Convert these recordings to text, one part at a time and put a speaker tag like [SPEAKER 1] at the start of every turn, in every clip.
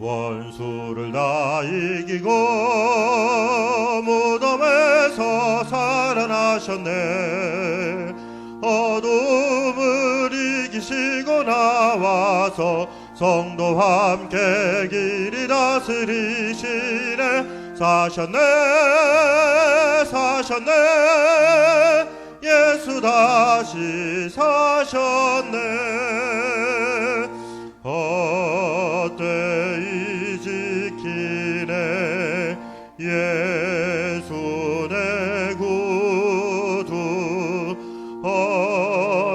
[SPEAKER 1] 원수를 다 이기고 무덤에서 살아나셨네. 어둠을 이기시고 나와서 성도와 함께 길이 다스리시네. 사셨네 사셨네 예수 다시 사셨네. 헛되이 지키네 예수 내 구주.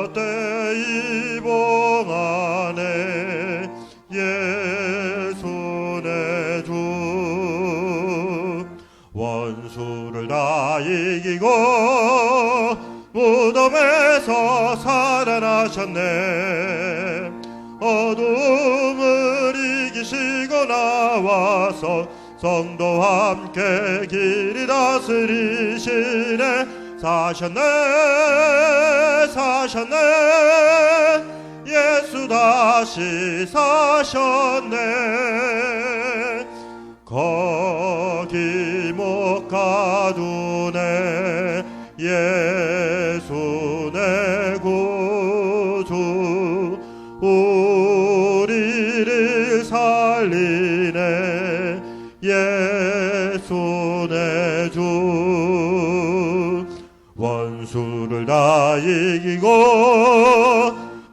[SPEAKER 1] 헛되이 봉하네 예수 내 주. 원수를 다 이기고 무덤에서 살아나셨네. 어둠을 이기시고 나와서 성도와 함께 길이 다스리시네. 사셨네 사셨네 예수 다시 사셨네. 거기 못 가두네 예수 내 구주. 우리를 살리네 예수 내 주. 원수를 다 이기고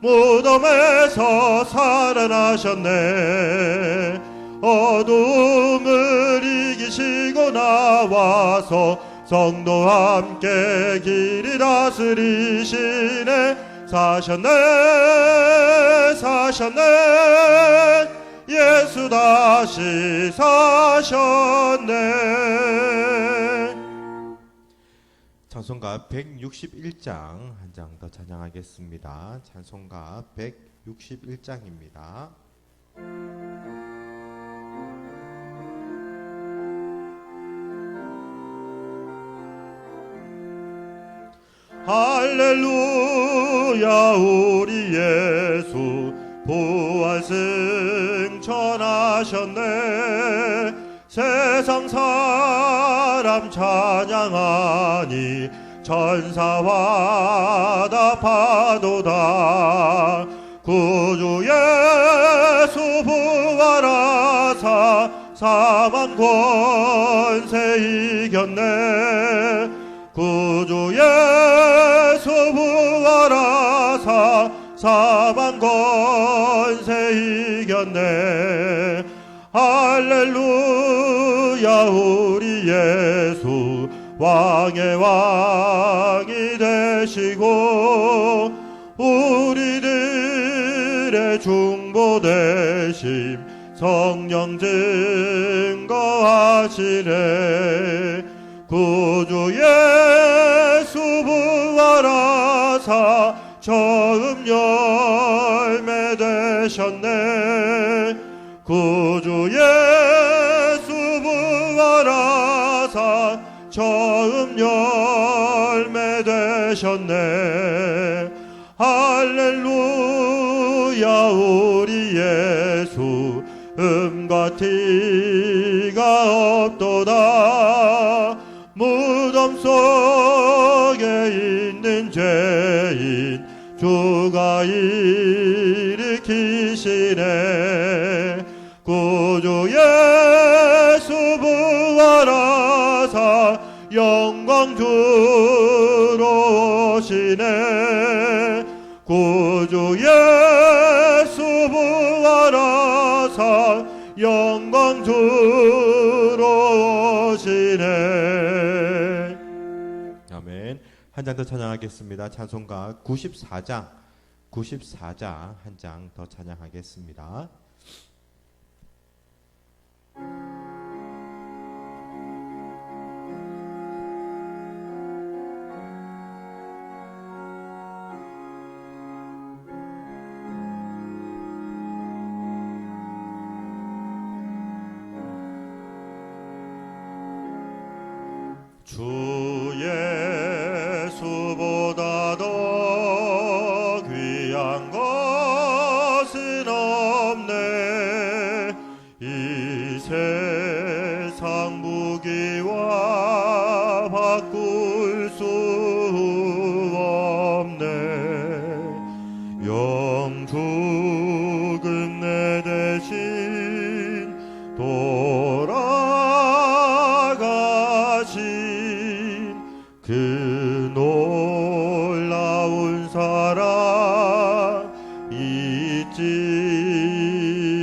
[SPEAKER 1] 무덤에서 살아나셨네. 어둠을 이기시고 나와서 성도와 함께 길이 다스리시네. 사셨네 사셨네 예수 다시 사셨네.
[SPEAKER 2] 찬송가 161장 한 장 더 찬양하겠습니다. 찬송가 161장입니다.
[SPEAKER 1] 할렐루야 우리 예수 부활 승천하셨네. 세상 사람 찬양하니 천사와 답하도다. 구주 예수 부활하사 사망 권세 이겼네. 구주 예수 부활하사 사망 권세 이겼네. 할렐루야 우리 예수 왕의 왕이 되시고 우리들의 중보 되심 성령 증거하시네. 구주 예수 부활하사 처음 열매 되셨네. 구주 예수 부활하사 처음 열매 되셨네. 할렐루야 우리 예수 음과 티가 없도다. 무덤 속에 있는 죄인 주가 일으키시네. 구주 예수 부활하사 영광 주로 오시네. 구주 예수 부활하사 영광 주로 오시네.
[SPEAKER 2] 아멘. 한 장 더 찬양하겠습니다. 찬송가 94장 한 장 더 찬양하겠습니다.
[SPEAKER 1] 주 예수보다 더 귀한 것은 없네. 이 대신 돌아가신 그 놀라운 사랑 잊지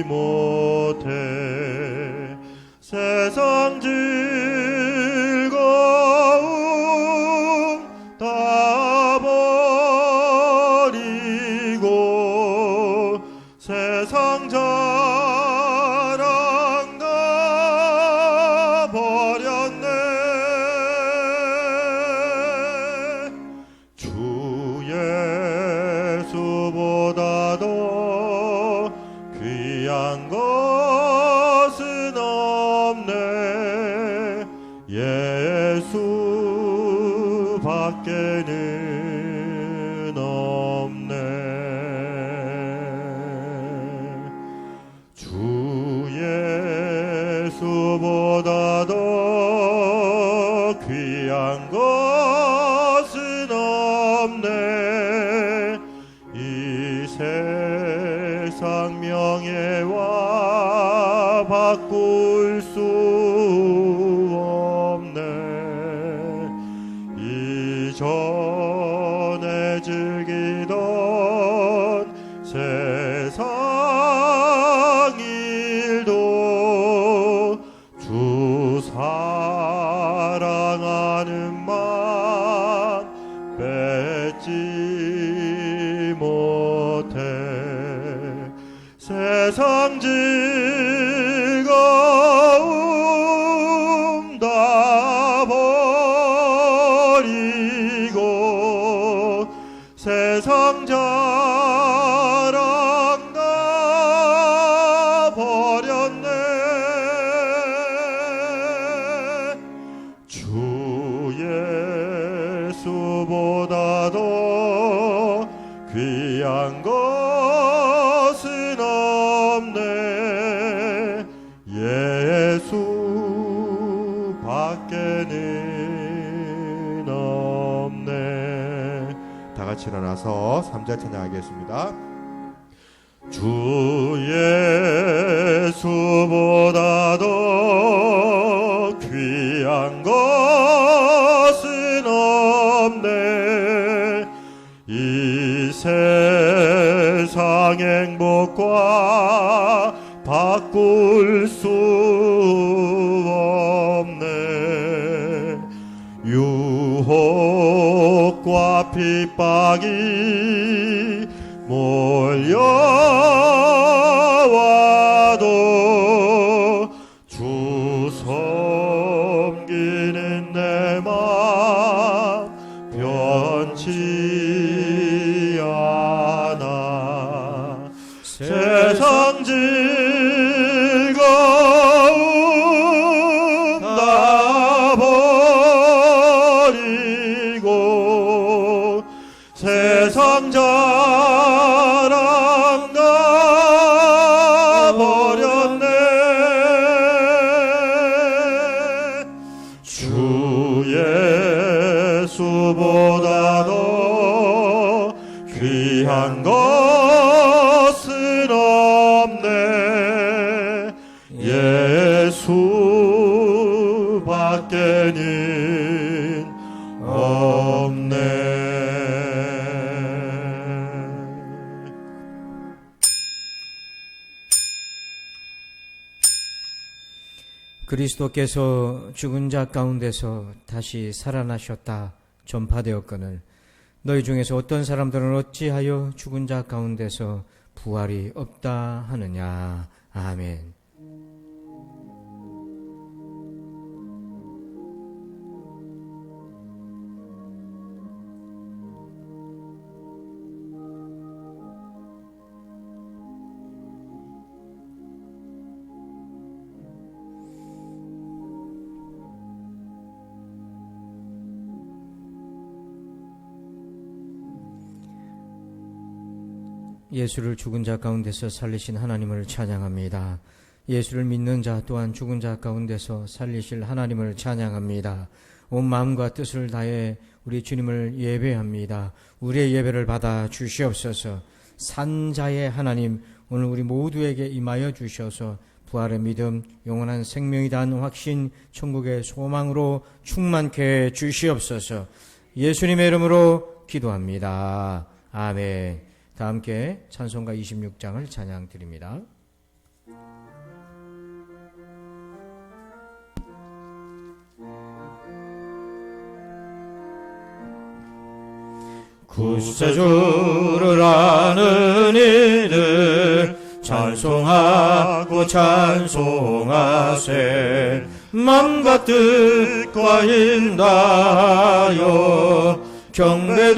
[SPEAKER 1] 못해 세상 즐거움 다 버리고 세상 자랑 다 버렸네. 주 예수보다도 귀한 것은 없네. 예수 밖에는 없네. 주 예수보다도 귀한 것은 없네. 이 세상 명예와 바꿀 수 없네. 이전에 즐기던 세상 일도 주 사랑하는 맘 뺏지 못해 세상 즐거움 다 버리고 세상 자랑 다 버렸네. 주 예수보다도 귀한 것은 없네. 예수 밖에는 없네.
[SPEAKER 2] 다 같이 일어나서 3절 찬양하겠습니다.
[SPEAKER 1] 주 예수보다도 귀한 것은 없네. 이 세상 행복과 바꿀 수 없네. 유혹과 핍박이 몰려와도 주 섬기는 내 맘 변치 않아. 세상 즐거움 다 버리고 세상 자랑 다 버렸네. 주 예수보다도 귀한 것은 없네. 예수 밖에는 없네.
[SPEAKER 3] 그리스도께서 죽은 자 가운데서 다시 살아나셨다 전파되었거늘 너희 중에서 어떤 사람들은 어찌하여 죽은 자 가운데서 부활이 없다 하느냐. 아멘. 예수를 죽은 자 가운데서 살리신 하나님을 찬양합니다. 예수를 믿는 자 또한 죽은 자 가운데서 살리실 하나님을 찬양합니다. 온 마음과 뜻을 다해 우리 주님을 예배합니다. 우리의 예배를 받아 주시옵소서. 산자의 하나님, 오늘 우리 모두에게 임하여 주셔서 부활의 믿음, 영원한 생명이 단 확신, 천국의 소망으로 충만케 해 주시옵소서. 예수님의 이름으로 기도합니다. 아멘. 다 함께 찬송가 26장을 찬양 드립니다.
[SPEAKER 1] 구세주를 아는 이들 찬송하고 찬송하세. 맘과 뜻과 인다여 경배드리세.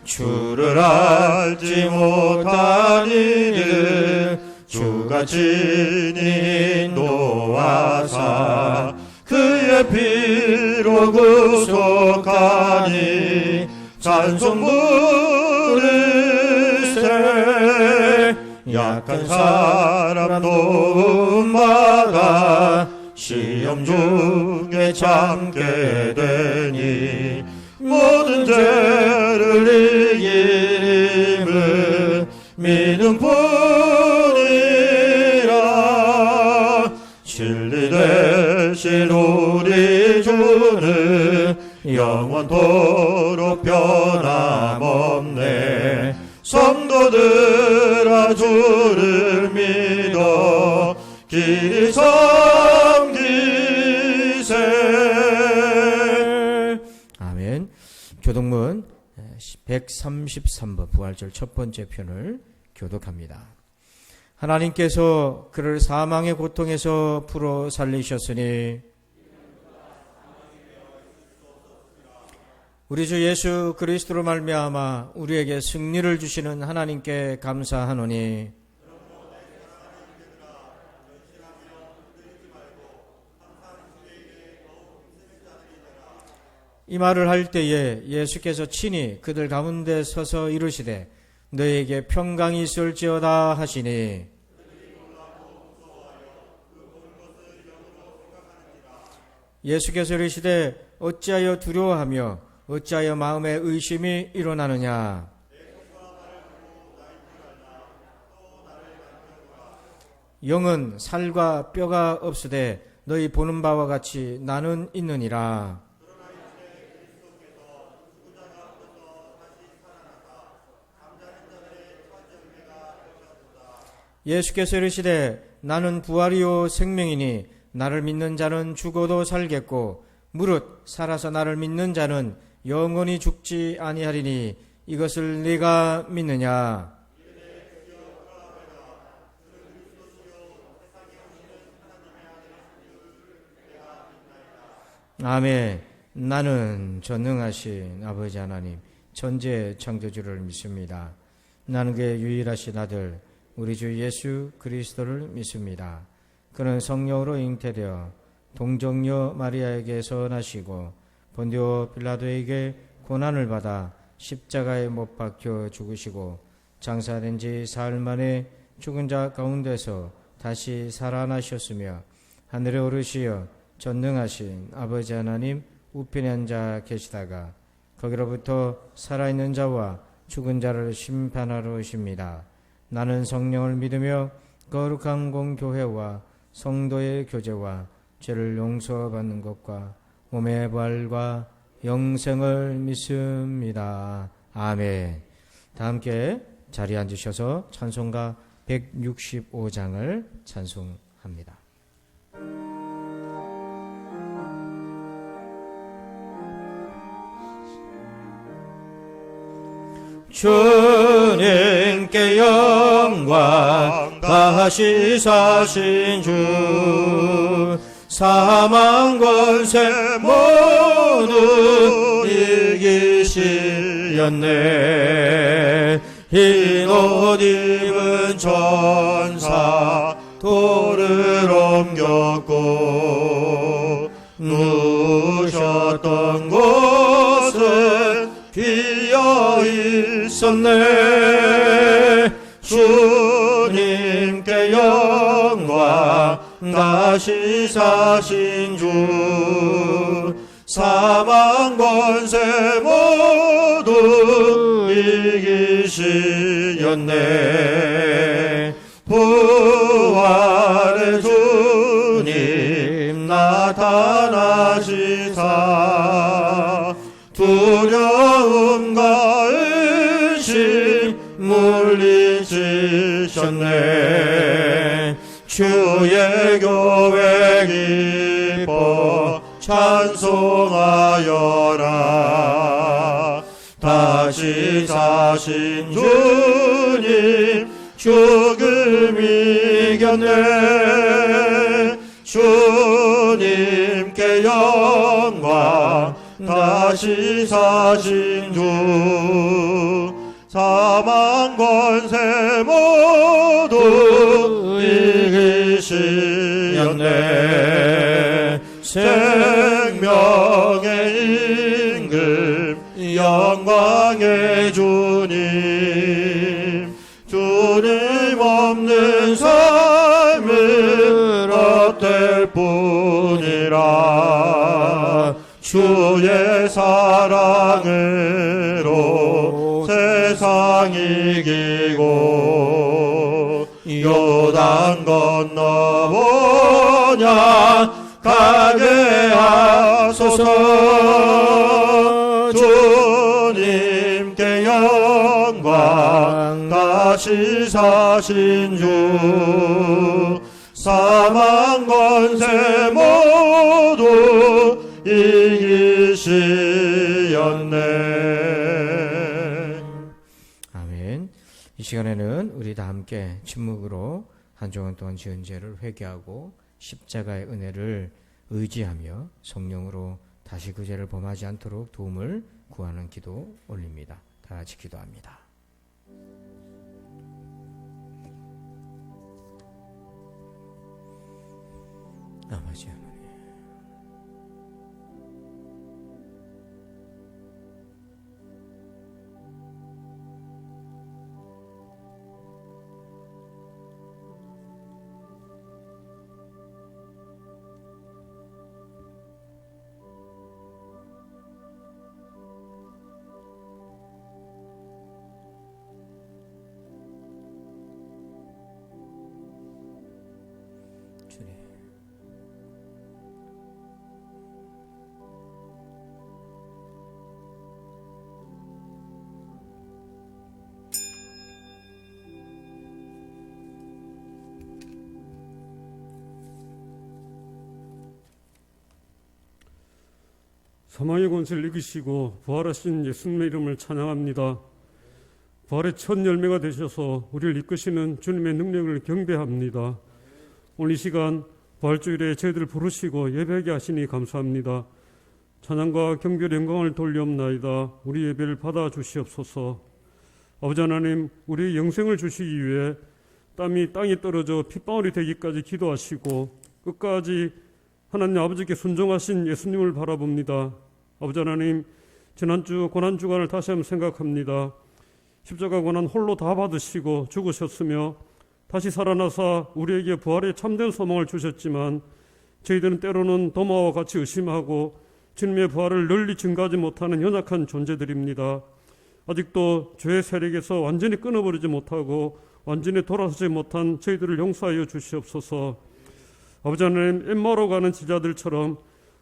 [SPEAKER 1] 주를 알지 못한 이들 주가 친히 인도하사 그의 피로 구속하니 찬송 부르세. 약한 사람 도움받아 시험 중에 참게 되니 모든 죄를 이기림을 믿음 뿐이라. 진리 대신 우리 주는 영원토록 변함없네. 성도들아 주를 믿어 길이 섬기세.
[SPEAKER 3] 아멘. 교독문 133번 부활절 첫 번째 편을 교독합니다. 하나님께서 그를 사망의 고통에서 풀어 살리셨으니 우리 주 예수 그리스도로 말미암아 우리에게 승리를 주시는 하나님께 감사하노니 이 말을 할 때에 예수께서 친히 그들 가운데 서서 이르시되 너에게 평강이 있을지어다 하시니 예수께서 이르시되 어찌하여 두려워하며 어찌하여 마음에 의심이 일어나느냐. 영은 살과 뼈가 없으되 너희 보는 바와 같이 나는 있느니라. 예수께서 이르시되 나는 부활이요 생명이니 나를 믿는 자는 죽어도 살겠고 무릇 살아서 나를 믿는 자는 영원히 죽지 아니하리니 이것을 네가 믿느냐. 아멘. 나는 전능하신 아버지 하나님 천지의 창조주를 믿습니다. 나는 그의 유일하신 아들 우리 주 예수 그리스도를 믿습니다. 그는 성령으로 잉태되어 동정녀 마리아에게서 나시고 본디오 빌라도에게 고난을 받아 십자가에 못 박혀 죽으시고 장사된 지 사흘 만에 죽은 자 가운데서 다시 살아나셨으며 하늘에 오르시어 전능하신 아버지 하나님 우편에 앉아 계시다가 거기로부터 살아있는 자와 죽은 자를 심판하러 오십니다. 나는 성령을 믿으며 거룩한 공교회와 성도의 교제와 죄를 용서받는 것과 몸의 부활과 영생을 믿습니다. 아멘. 다 함께 자리에 앉으셔서 찬송가 165장을 찬송합니다.
[SPEAKER 1] 주님께 영광 다시 사신 주 사망 권세 모두 이기시렸네. 흰 옷 입은 천사 돌을 옮겼고 누우셨던 곳은 비어 있었네. 주님께 영광 다시 사신 주 사망 권세 모두 이기시렸네. 이기셨네. 부활의 주님 나타나시사 두려움과 의심 물리치셨네. 주의 교회 기뻐 찬송하여라. 다시 사신 주님 죽음 이겼네. 주님께 영광. 다시 사신 주 사망 권세 모두 이기시었네. 생명의 임금 영광의 주님. 주님 없는 삶은 헛될 뿐이라. 주의 사랑으로 세상 이기고 요단 건너보냐 가게 하소서. 주님께 영광. 다시 사신 주 사망 권세 모두 이기시었네.
[SPEAKER 3] 아멘. 이 시간에는 우리 다 함께 침묵으로 한 주간 동안 지은 죄를 회개하고 십자가의 은혜를 의지하며 성령으로 다시 그 죄를 범하지 않도록 도움을 구하는 기도 올립니다. 다 같이 기도합니다. 아버지 하나님, 주님,
[SPEAKER 4] 사망의 권세를 이기시고 부활하신 예수님의 이름을 찬양합니다. 부활의 첫 열매가 되셔서 우리를 이끄시는 주님의 능력을 경배합니다. 오늘 이 시간 부활주일에 저희들을 부르시고 예배하게 하시니 감사합니다. 찬양과 경배의 영광을 돌리옵나이다. 우리 예배를 받아 주시옵소서. 아버지 하나님, 우리의 영생을 주시기 위해 땀이 땅에 떨어져 핏방울이 되기까지 기도하시고 끝까지 하나님 아버지께 순종하신 예수님을 바라봅니다. 아버지 하나님, 지난주 고난주간을 다시 한번 생각합니다. 십자가 고난 홀로 다 받으시고 죽으셨으며 다시 살아나사 우리에게 부활의 참된 소망을 주셨지만 저희들은 때로는 도마와 같이 의심하고 주님의 부활을 널리 증가하지 못하는 연약한 존재들입니다. 아직도 죄의 세력에서 완전히 끊어버리지 못하고 완전히 돌아서지 못한 저희들을 용서하여 주시옵소서. 아버지 하나님, 엠마오로 가는 제자들처럼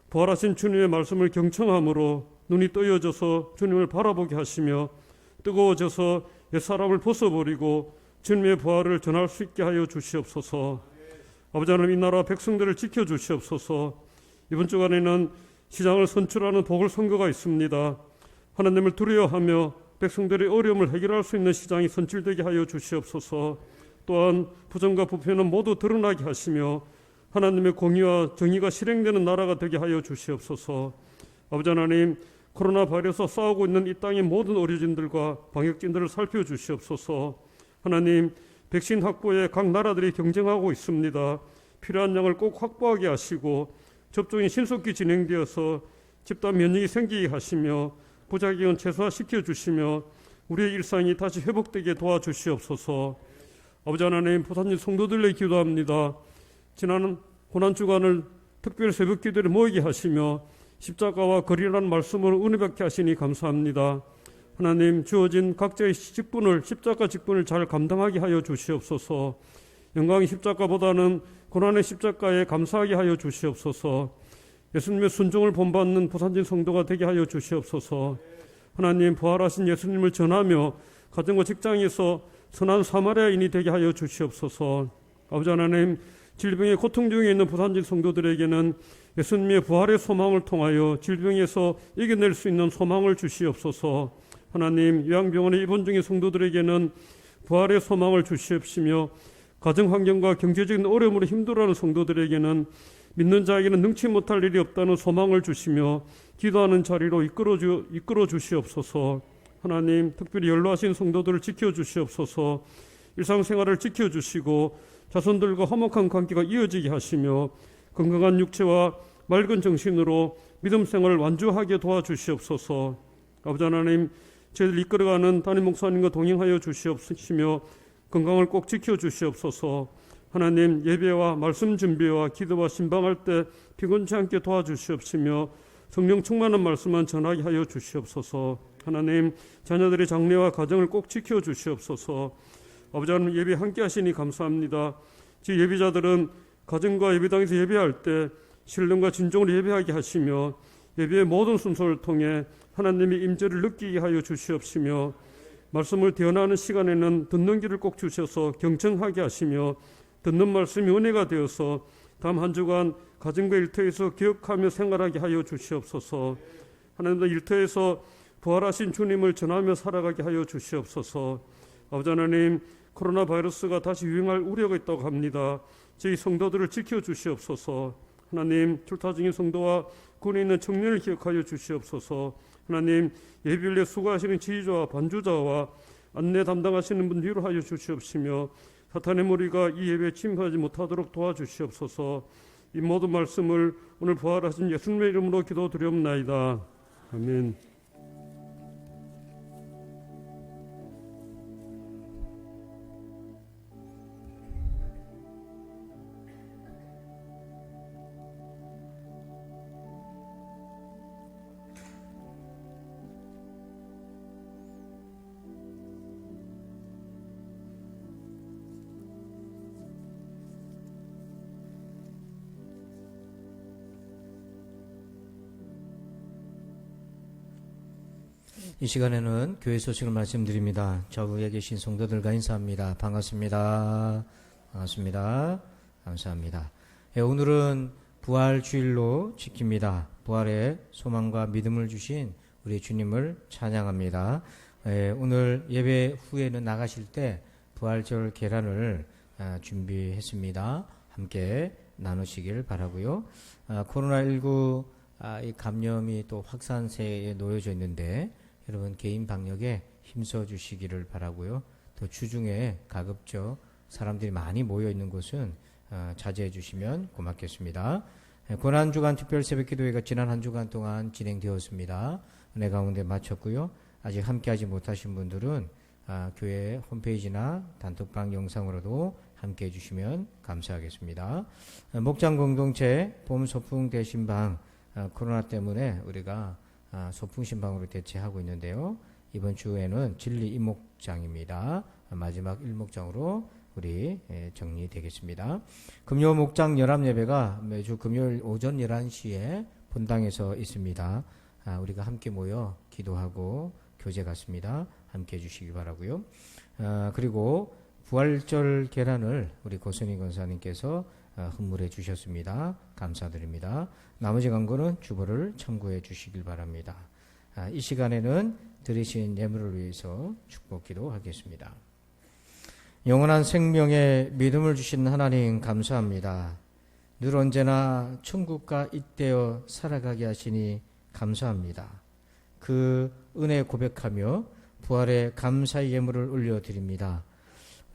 [SPEAKER 4] 부활하신 주님의 말씀을 경청함으로 눈이 떠여져서 주님을 바라보게 하시며 뜨거워져서 옛사람을 벗어버리고 주님의 부활을 전할 수 있게 하여 주시옵소서. 아버지 하나님, 이 나라 백성들을 지켜주시옵소서. 이번 주간에는 시장을 선출하는 보궐선거가 있습니다. 하나님을 두려워하며 백성들의 어려움을 해결할 수 있는 시장이 선출되게 하여 주시옵소서. 또한 부정과 부패는 모두 드러나게 하시며 하나님의 공의와 정의가 실행되는 나라가 되게 하여 주시옵소서. 아버지 하나님, 코로나 바이러스와 싸우고 있는 이 땅의 모든 의료진들과 방역진들을 살펴주시옵소서. 하나님, 백신 확보에 각 나라들이 경쟁하고 있습니다. 필요한 양을 꼭 확보하게 하시고 접종이 신속히 진행되어서 집단 면역이 생기게 하시며 부작용은 최소화시켜 주시며 우리의 일상이 다시 회복되게 도와주시옵소서. 아버지 하나님, 부산인 성도들에게 기도합니다. 지난 고난주간을 특별 새벽 기도를 모이게 하시며 십자가와 거리라는 말씀으로 은혜 받게 하시니 감사합니다. 하나님, 주어진 각자의 십자가 직분을 잘 감당하게 하여 주시옵소서. 영광의 십자가보다는 고난의 십자가에 감사하게 하여 주시옵소서. 예수님의 순종을 본받는 부산진 성도가 되게 하여 주시옵소서. 하나님, 부활하신 예수님을 전하며 가정과 직장에서 선한 사마리아인이 되게 하여 주시옵소서. 아버지 하나님, 질병의 고통 중에 있는 부산진 성도들에게는 예수님의 부활의 소망을 통하여 질병에서 이겨낼 수 있는 소망을 주시옵소서. 하나님, 요양병원에 입원 중인 성도들에게는 부활의 소망을 주시옵시며 가정 환경과 경제적인 어려움으로 힘들어하는 성도들에게는 믿는 자에게는 능치 못할 일이 없다는 소망을 주시며 기도하는 자리로 이끌어 주시옵소서. 하나님, 특별히 연로하신 성도들을 지켜주시옵소서. 일상생활을 지켜주시고 자손들과 화목한 관계가 이어지게 하시며 건강한 육체와 맑은 정신으로 믿음 생활을 완주하게 도와주시옵소서. 아버지 하나님, 저희들 이끌어가는 담임 목사님과 동행하여 주시옵시며 건강을 꼭 지켜주시옵소서. 하나님, 예배와 말씀 준비와 기도와 신방할 때 피곤치 않게 도와주시옵시며 성령 충만한 말씀만 전하게 하여 주시옵소서. 하나님, 자녀들의 장래와 가정을 꼭 지켜주시옵소서. 아버지 하나님, 예배 함께 하시니 감사합니다. 지 예배자들은 가정과 예배당에서 예배할 때 신령과 진정으로 예배하게 하시며 예배의 모든 순서를 통해 하나님의 임재를 느끼게 하여 주시옵시며 말씀을 대언하는 시간에는 듣는 길을 꼭 주셔서 경청하게 하시며 듣는 말씀이 은혜가 되어서 다음 한 주간 가정과 일터에서 기억하며 생활하게 하여 주시옵소서. 하나님도 일터에서 부활하신 주님을 전하며 살아가게 하여 주시옵소서. 아버지 하나님, 코로나 바이러스가 다시 유행할 우려가 있다고 합니다. 저희 성도들을 지켜주시옵소서. 하나님, 출타 중인 성도와 군에 있는 청년을 기억하여 주시옵소서. 하나님, 예비일에 수고하시는 지휘자와 반주자와 안내 담당하시는 분 위로하여 주시옵시며 사탄의 무리가 이 예배에 침입하지 못하도록 도와주시옵소서. 이 모든 말씀을 오늘 부활하신 예수님의 이름으로 기도드리옵나이다. 아멘.
[SPEAKER 3] 이 시간에는 교회 소식을 말씀드립니다. 좌우에 계신 성도들과 인사합니다. 반갑습니다. 반갑습니다. 감사합니다. 오늘은 부활 주일로 지킵니다. 부활의 소망과 믿음을 주신 우리 주님을 찬양합니다. 오늘 예배 후에는 나가실 때 부활절 계란을 준비했습니다. 함께 나누시길 바라고요. 코로나19 이 감염이 또 확산세에 놓여져 있는데 여러분 개인 방역에 힘써 주시기를 바라고요. 또 주중에 가급적 사람들이 많이 모여 있는 곳은 자제해 주시면 고맙겠습니다. 고난주간 특별 새벽기도회가 지난 한 주간 동안 진행되었습니다. 은혜 가운데 마쳤고요. 아직 함께하지 못하신 분들은 교회 홈페이지나 단톡방 영상으로도 함께해 주시면 감사하겠습니다. 목장 공동체 봄 소풍 대신방 코로나 때문에 우리가 소풍 신방으로 대체하고 있는데요. 이번 주에는 진리 이목장입니다. 마지막 일목장으로 우리 정리되겠습니다. 금요 목장 연합 예배가 매주 금요일 오전 11시에 본당에서 있습니다. 우리가 함께 모여 기도하고 교제 같습니다. 함께 해주시기 바라고요. 그리고 부활절 계란을 우리 고선희 권사님께서 헌물해 주셨습니다. 감사드립니다. 나머지 광고는 주보를 참고해 주시길 바랍니다. 이 시간에는 드리신 예물을 위해서 축복 기도하겠습니다. 영원한 생명에 믿음을 주신 하나님 감사합니다. 늘 언제나 천국과 잇대어 살아가게 하시니 감사합니다. 그 은혜 고백하며 부활의 감사의 예물을 올려드립니다.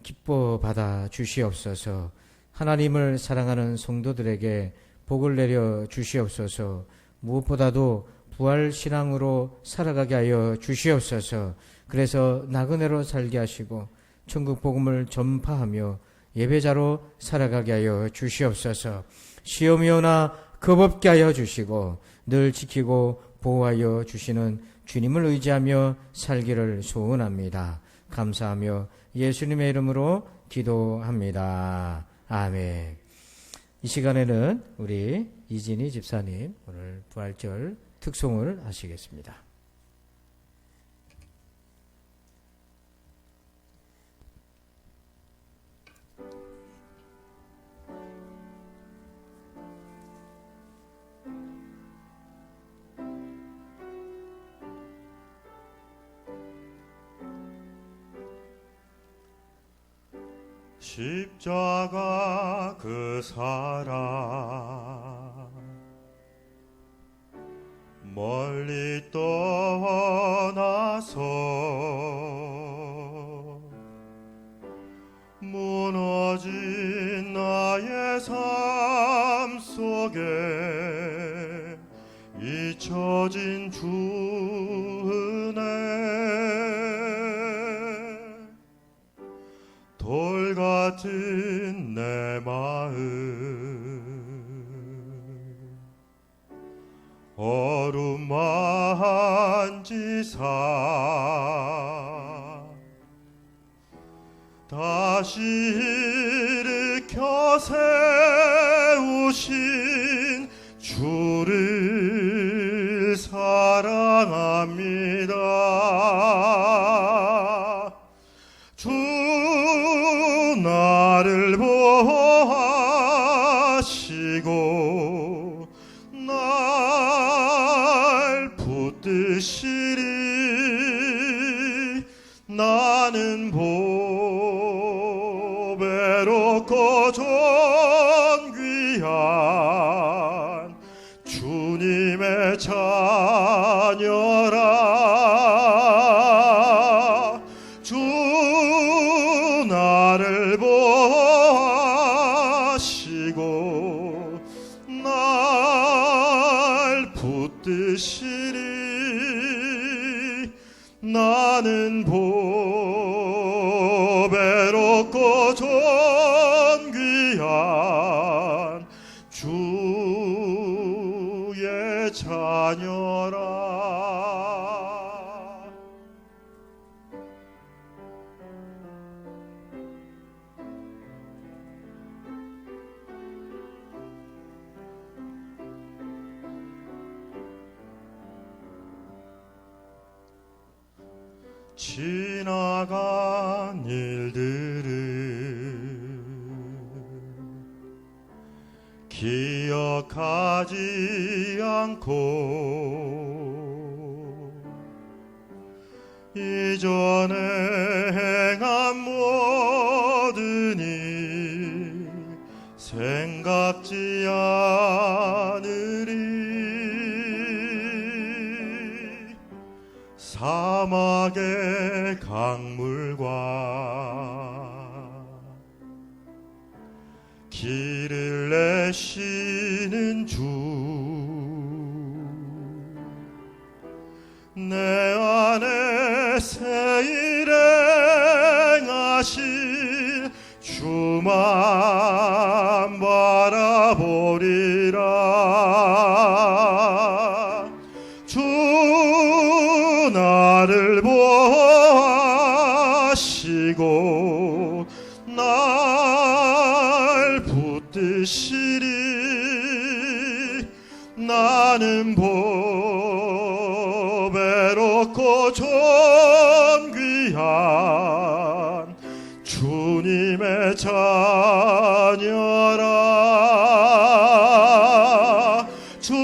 [SPEAKER 3] 기뻐 받아 주시옵소서. 하나님을 사랑하는 성도들에게 복을 내려 주시옵소서. 무엇보다도 부활신앙으로 살아가게 하여 주시옵소서. 그래서 나그네로 살게 하시고 천국 복음을 전파하며 예배자로 살아가게 하여 주시옵소서. 시험이 오나 겁없게 하여 주시고 늘 지키고 보호하여 주시는 주님을 의지하며 살기를 소원합니다. 감사하며 예수님의 이름으로 기도합니다. 아멘. 이 시간에는 우리 이진희 집사님 오늘 부활절 특송을 하시겠습니다.
[SPEAKER 1] 십자가 그 사랑 멀리 떠나서 무너진 나의 삶 속에 잊혀진 주 은혜 돌 같은 내 마음 어루만지사 다시 일으켜 세우신 주를 사랑합니다. 주 나를 보하시고 날 붙드시리 나는 보배롭고 존귀한 주님의 자녀라. 주 나를 보하시고 날 붙드시리 나는 보배롭고 존귀한 주의 자녀라. 지나간 일들을 기억하지 않고 이전에 행한 모든 일 생각지 않으리. 사막의 강물과 길을 내시는 주 내 안에 새 일행하신 주만 바라보리라. 주 나를 보하시고 날 붙드시리 나는 보배롭고 존귀한 주님의 자녀라. 주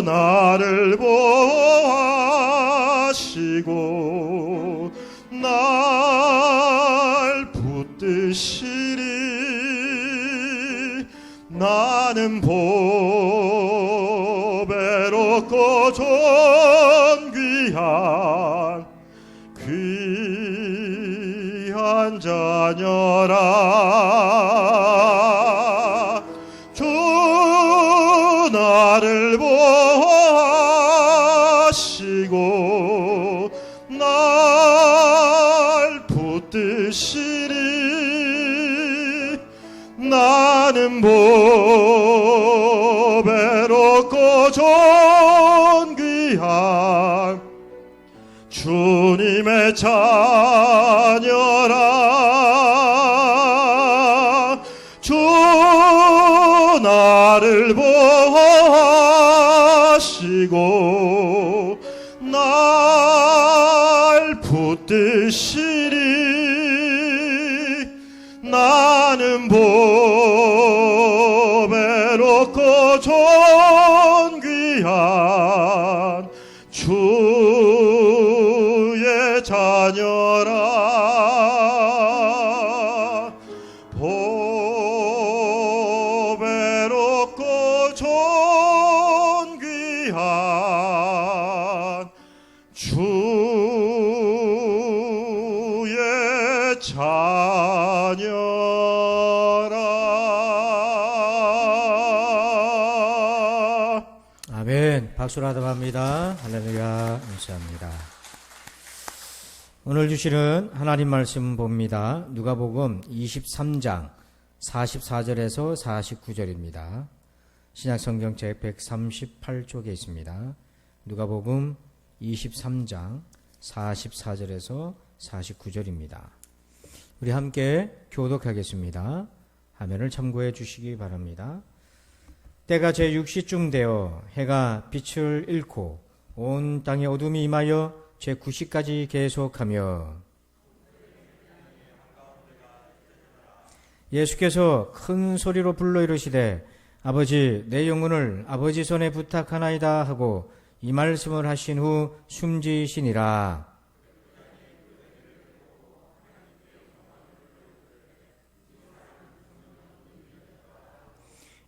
[SPEAKER 1] 나를 보하시고 날 붙드시리 나는 보배롭고 존귀한 귀한 자녀라. 주 나를 보하시고 날 붙드시리 나는 보배롭고 존귀한 귀한 주님의 자녀라. 주 나를 보호하시고 날 붙드시리. 나는 보배롭고 존귀한 주의 자녀라. 보배롭고 존귀한 주의 자녀라.
[SPEAKER 3] 아멘. 박수로 하답합니다. 할렐루야. 감사합니다. 오늘 주시는 하나님 말씀 봅니다. 누가복음 23장 44절에서 49절입니다. 신약성경 책 138쪽에 있습니다. 누가복음 23장 44절에서 49절입니다. 우리 함께 교독하겠습니다. 화면을 참고해 주시기 바랍니다. 때가 제6시쯤 되어 해가 빛을 잃고 온 땅에 어둠이 임하여 제9시까지 계속하며 예수께서 큰 소리로 불러 이르시되 아버지 내 영혼을 아버지 손에 부탁하나이다 하고 이 말씀을 하신 후 숨지시니라.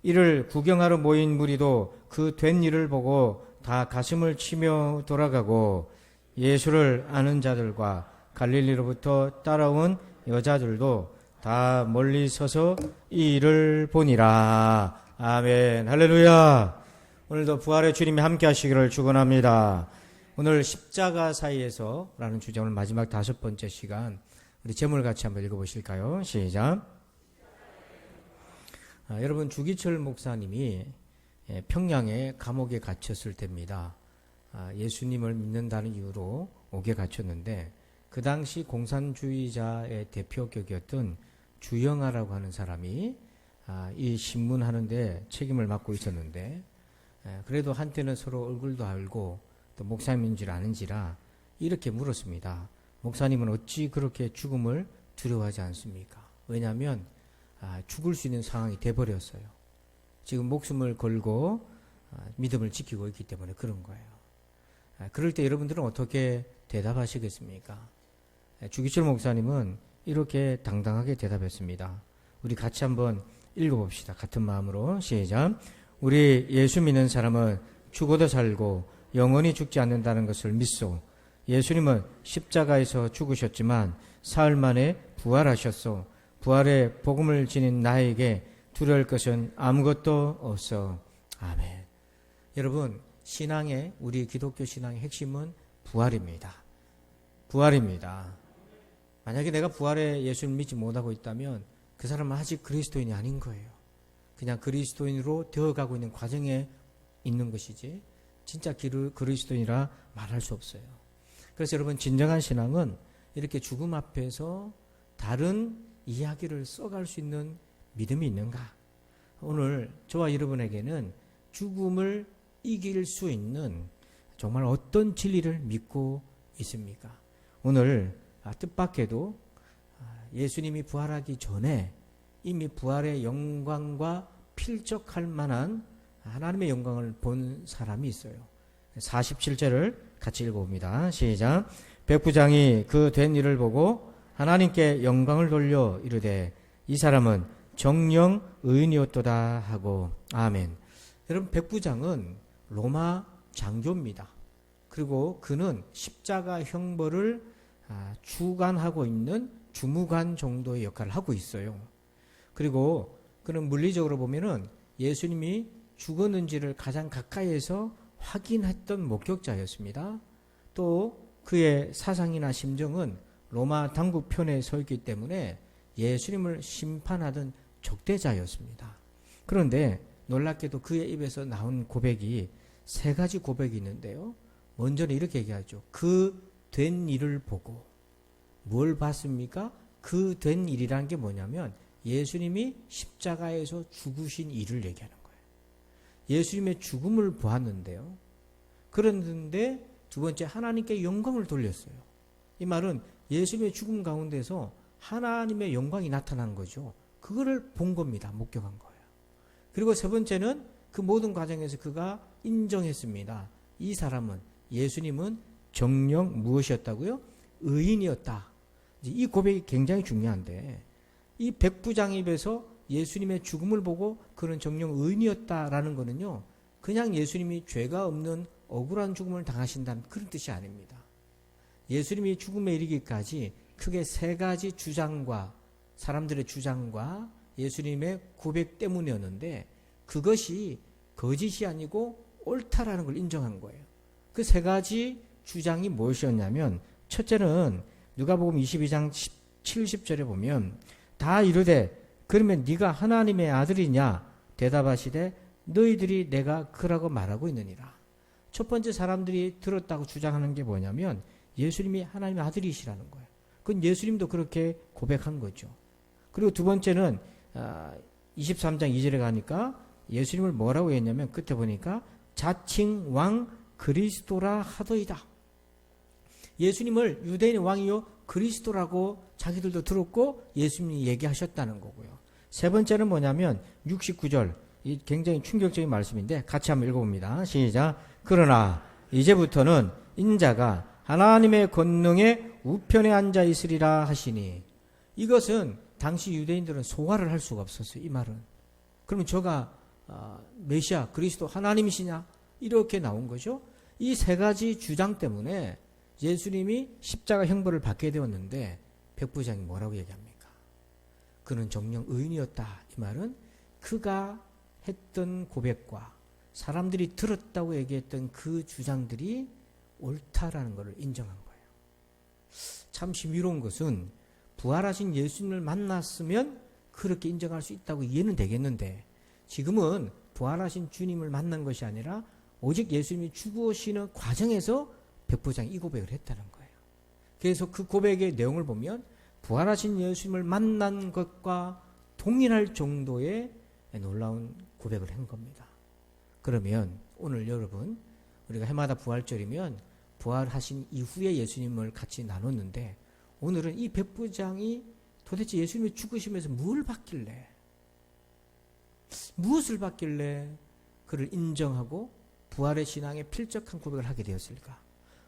[SPEAKER 3] 이를 구경하러 모인 무리도 그 된 일을 보고 다 가슴을 치며 돌아가고 예수를 아는 자들과 갈릴리로부터 따라온 여자들도 다 멀리 서서 이 일을 보니라. 아멘. 할렐루야. 오늘도 부활의 주님이 함께 하시기를 축원합니다. 오늘 십자가 사이에서 라는 주제를 마지막 5번째 시간 우리 제목을 같이 한번 읽어보실까요? 시작. 여러분 주기철 목사님이 평양에 감옥에 갇혔을 때입니다. 예수님을 믿는다는 이유로 옥에 갇혔는데 그 당시 공산주의자의 대표격이었던 주영아라고 하는 사람이 이 신문하는데 책임을 맡고 있었는데 그래도 한때는 서로 얼굴도 알고 또 목사님인 줄 아는지라 이렇게 물었습니다. 목사님은 어찌 그렇게 죽음을 두려워하지 않습니까? 왜냐하면 죽을 수 있는 상황이 돼버렸어요. 지금 목숨을 걸고 믿음을 지키고 있기 때문에 그런 거예요. 그럴 때 여러분들은 어떻게 대답하시겠습니까? 주기철 목사님은 이렇게 당당하게 대답했습니다. 우리 같이 한번 읽어봅시다. 같은 마음으로 시작. 우리 예수 믿는 사람은 죽어도 살고 영원히 죽지 않는다는 것을 믿소. 예수님은 십자가에서 죽으셨지만 사흘 만에 부활하셨소. 부활의 복음을 지닌 나에게 두려울 것은 아무것도 없어. 아멘. 여러분 신앙의 우리 기독교 신앙의 핵심은 부활입니다. 부활입니다. 만약에 내가 부활의 예수를 믿지 못하고 있다면 그 사람은 아직 그리스도인이 아닌 거예요. 그냥 그리스도인으로 되어가고 있는 과정에 있는 것이지 진짜 그리스도인이라 말할 수 없어요. 그래서 여러분 진정한 신앙은 이렇게 죽음 앞에서 다른 이야기를 써갈 수 있는 믿음이 있는가? 오늘 저와 여러분에게는 죽음을 이길 수 있는 정말 어떤 진리를 믿고 있습니까? 오늘 뜻밖에도 예수님이 부활하기 전에 이미 부활의 영광과 필적할 만한 하나님의 영광을 본 사람이 있어요. 47절을 같이 읽어봅니다. 시작. 백부장이 그 된 일을 보고 하나님께 영광을 돌려 이르되 이 사람은 정령 의인이었도다 하고. 아멘. 여러분 백부장은 로마 장교입니다. 그리고 그는 십자가 형벌을 주관하고 있는 주무관 정도의 역할을 하고 있어요. 그리고 그는 물리적으로 보면은 예수님이 죽었는지를 가장 가까이에서 확인했던 목격자였습니다. 또 그의 사상이나 심정은 로마 당국 편에 서 있기 때문에 예수님을 심판하던 적대자였습니다. 그런데 놀랍게도 그의 입에서 나온 고백이 3가지 고백이 있는데요. 먼저는 이렇게 얘기하죠. 그 된 일을 보고 뭘 봤습니까? 그 된 일이란 게 뭐냐면 예수님이 십자가에서 죽으신 일을 얘기하는 거예요. 예수님의 죽음을 보았는데요. 그런데 두 번째 하나님께 영광을 돌렸어요. 이 말은 예수님의 죽음 가운데서 하나님의 영광이 나타난 거죠. 그거를 본 겁니다. 목격한 거예요. 그리고 세 번째는 그 모든 과정에서 그가 인정했습니다. 이 사람은, 예수님은 정녕 무엇이었다고요? 의인이었다. 이 고백이 굉장히 중요한데 이 백부장 입에서 예수님의 죽음을 보고 그는 정녕 의인이었다라는 거는요, 그냥 예수님이 죄가 없는 억울한 죽음을 당하신다는 그런 뜻이 아닙니다. 예수님이 죽음에 이르기까지 크게 세 가지 주장과 사람들의 주장과 예수님의 고백 때문이었는데 그것이 거짓이 아니고 옳다라는 걸 인정한 거예요. 그 세 가지 주장이 무엇이었냐면, 첫째는 누가복음 22장 70절에 보면 다 이르되 그러면 네가 하나님의 아들이냐 대답하시되 너희들이 내가 그라고 말하고 있느니라. 첫 번째 사람들이 들었다고 주장하는 게 뭐냐면 예수님이 하나님의 아들이시라는 거예요. 그건 예수님도 그렇게 고백한 거죠. 그리고 두 번째는 23장 2절에 가니까 예수님을 뭐라고 했냐면 끝에 보니까 자칭 왕 그리스도라 하더이다. 예수님을 유대인의 왕이요 그리스도라고 자기들도 들었고 예수님이 얘기하셨다는 거고요. 세 번째는 뭐냐면 69절, 이 굉장히 충격적인 말씀인데 같이 한번 읽어봅니다. 시작. 그러나 이제부터는 인자가 하나님의 권능의 우편에 앉아 있으리라 하시니, 이것은 당시 유대인들은 소화를 할 수가 없었어요. 이 말은. 그러면 저가 메시아 그리스도 하나님이시냐 이렇게 나온 거죠. 이 세 가지 주장 때문에 예수님이 십자가 형벌을 받게 되었는데 백부장이 뭐라고 얘기합니까? 그는 정녕 의인이었다. 이 말은 그가 했던 고백과 사람들이 들었다고 얘기했던 그 주장들이 옳다라는 것을 인정한 거예요. 참 신비로운 것은 부활하신 예수님을 만났으면 그렇게 인정할 수 있다고 이해는 되겠는데 지금은 부활하신 주님을 만난 것이 아니라 오직 예수님이 죽으시는 과정에서 백부장이 이 고백을 했다는 거예요. 그래서 그 고백의 내용을 보면 부활하신 예수님을 만난 것과 동일할 정도의 놀라운 고백을 한 겁니다. 그러면 오늘 여러분, 우리가 해마다 부활절이면 부활하신 이후에 예수님을 같이 나눴는데 오늘은 이 백부장이 도대체 예수님이 죽으시면서 뭘 받길래, 무엇을 받길래 그를 인정하고 부활의 신앙에 필적한 고백을 하게 되었을까?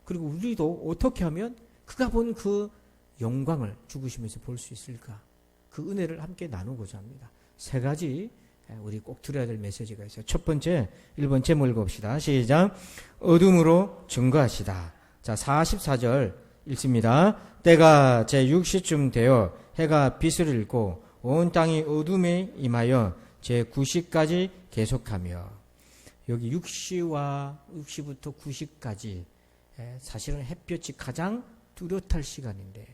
[SPEAKER 3] 그리고 우리도 어떻게 하면 그가 본 그 영광을 죽으시면서 볼 수 있을까? 그 은혜를 함께 나누고자 합니다. 세 가지 우리 꼭 들어야 될 메시지가 있어요. 첫 번째, 1번 제목 읽어봅시다. 시작. 어둠으로 증거하시다. 자, 44절 읽습니다. 때가 제6시쯤 되어 해가 빛을 잃고 온 땅이 어둠에 임하여 제9시까지 계속하며, 여기 6시부터 9시까지 사실은 햇볕이 가장 뚜렷할 시간인데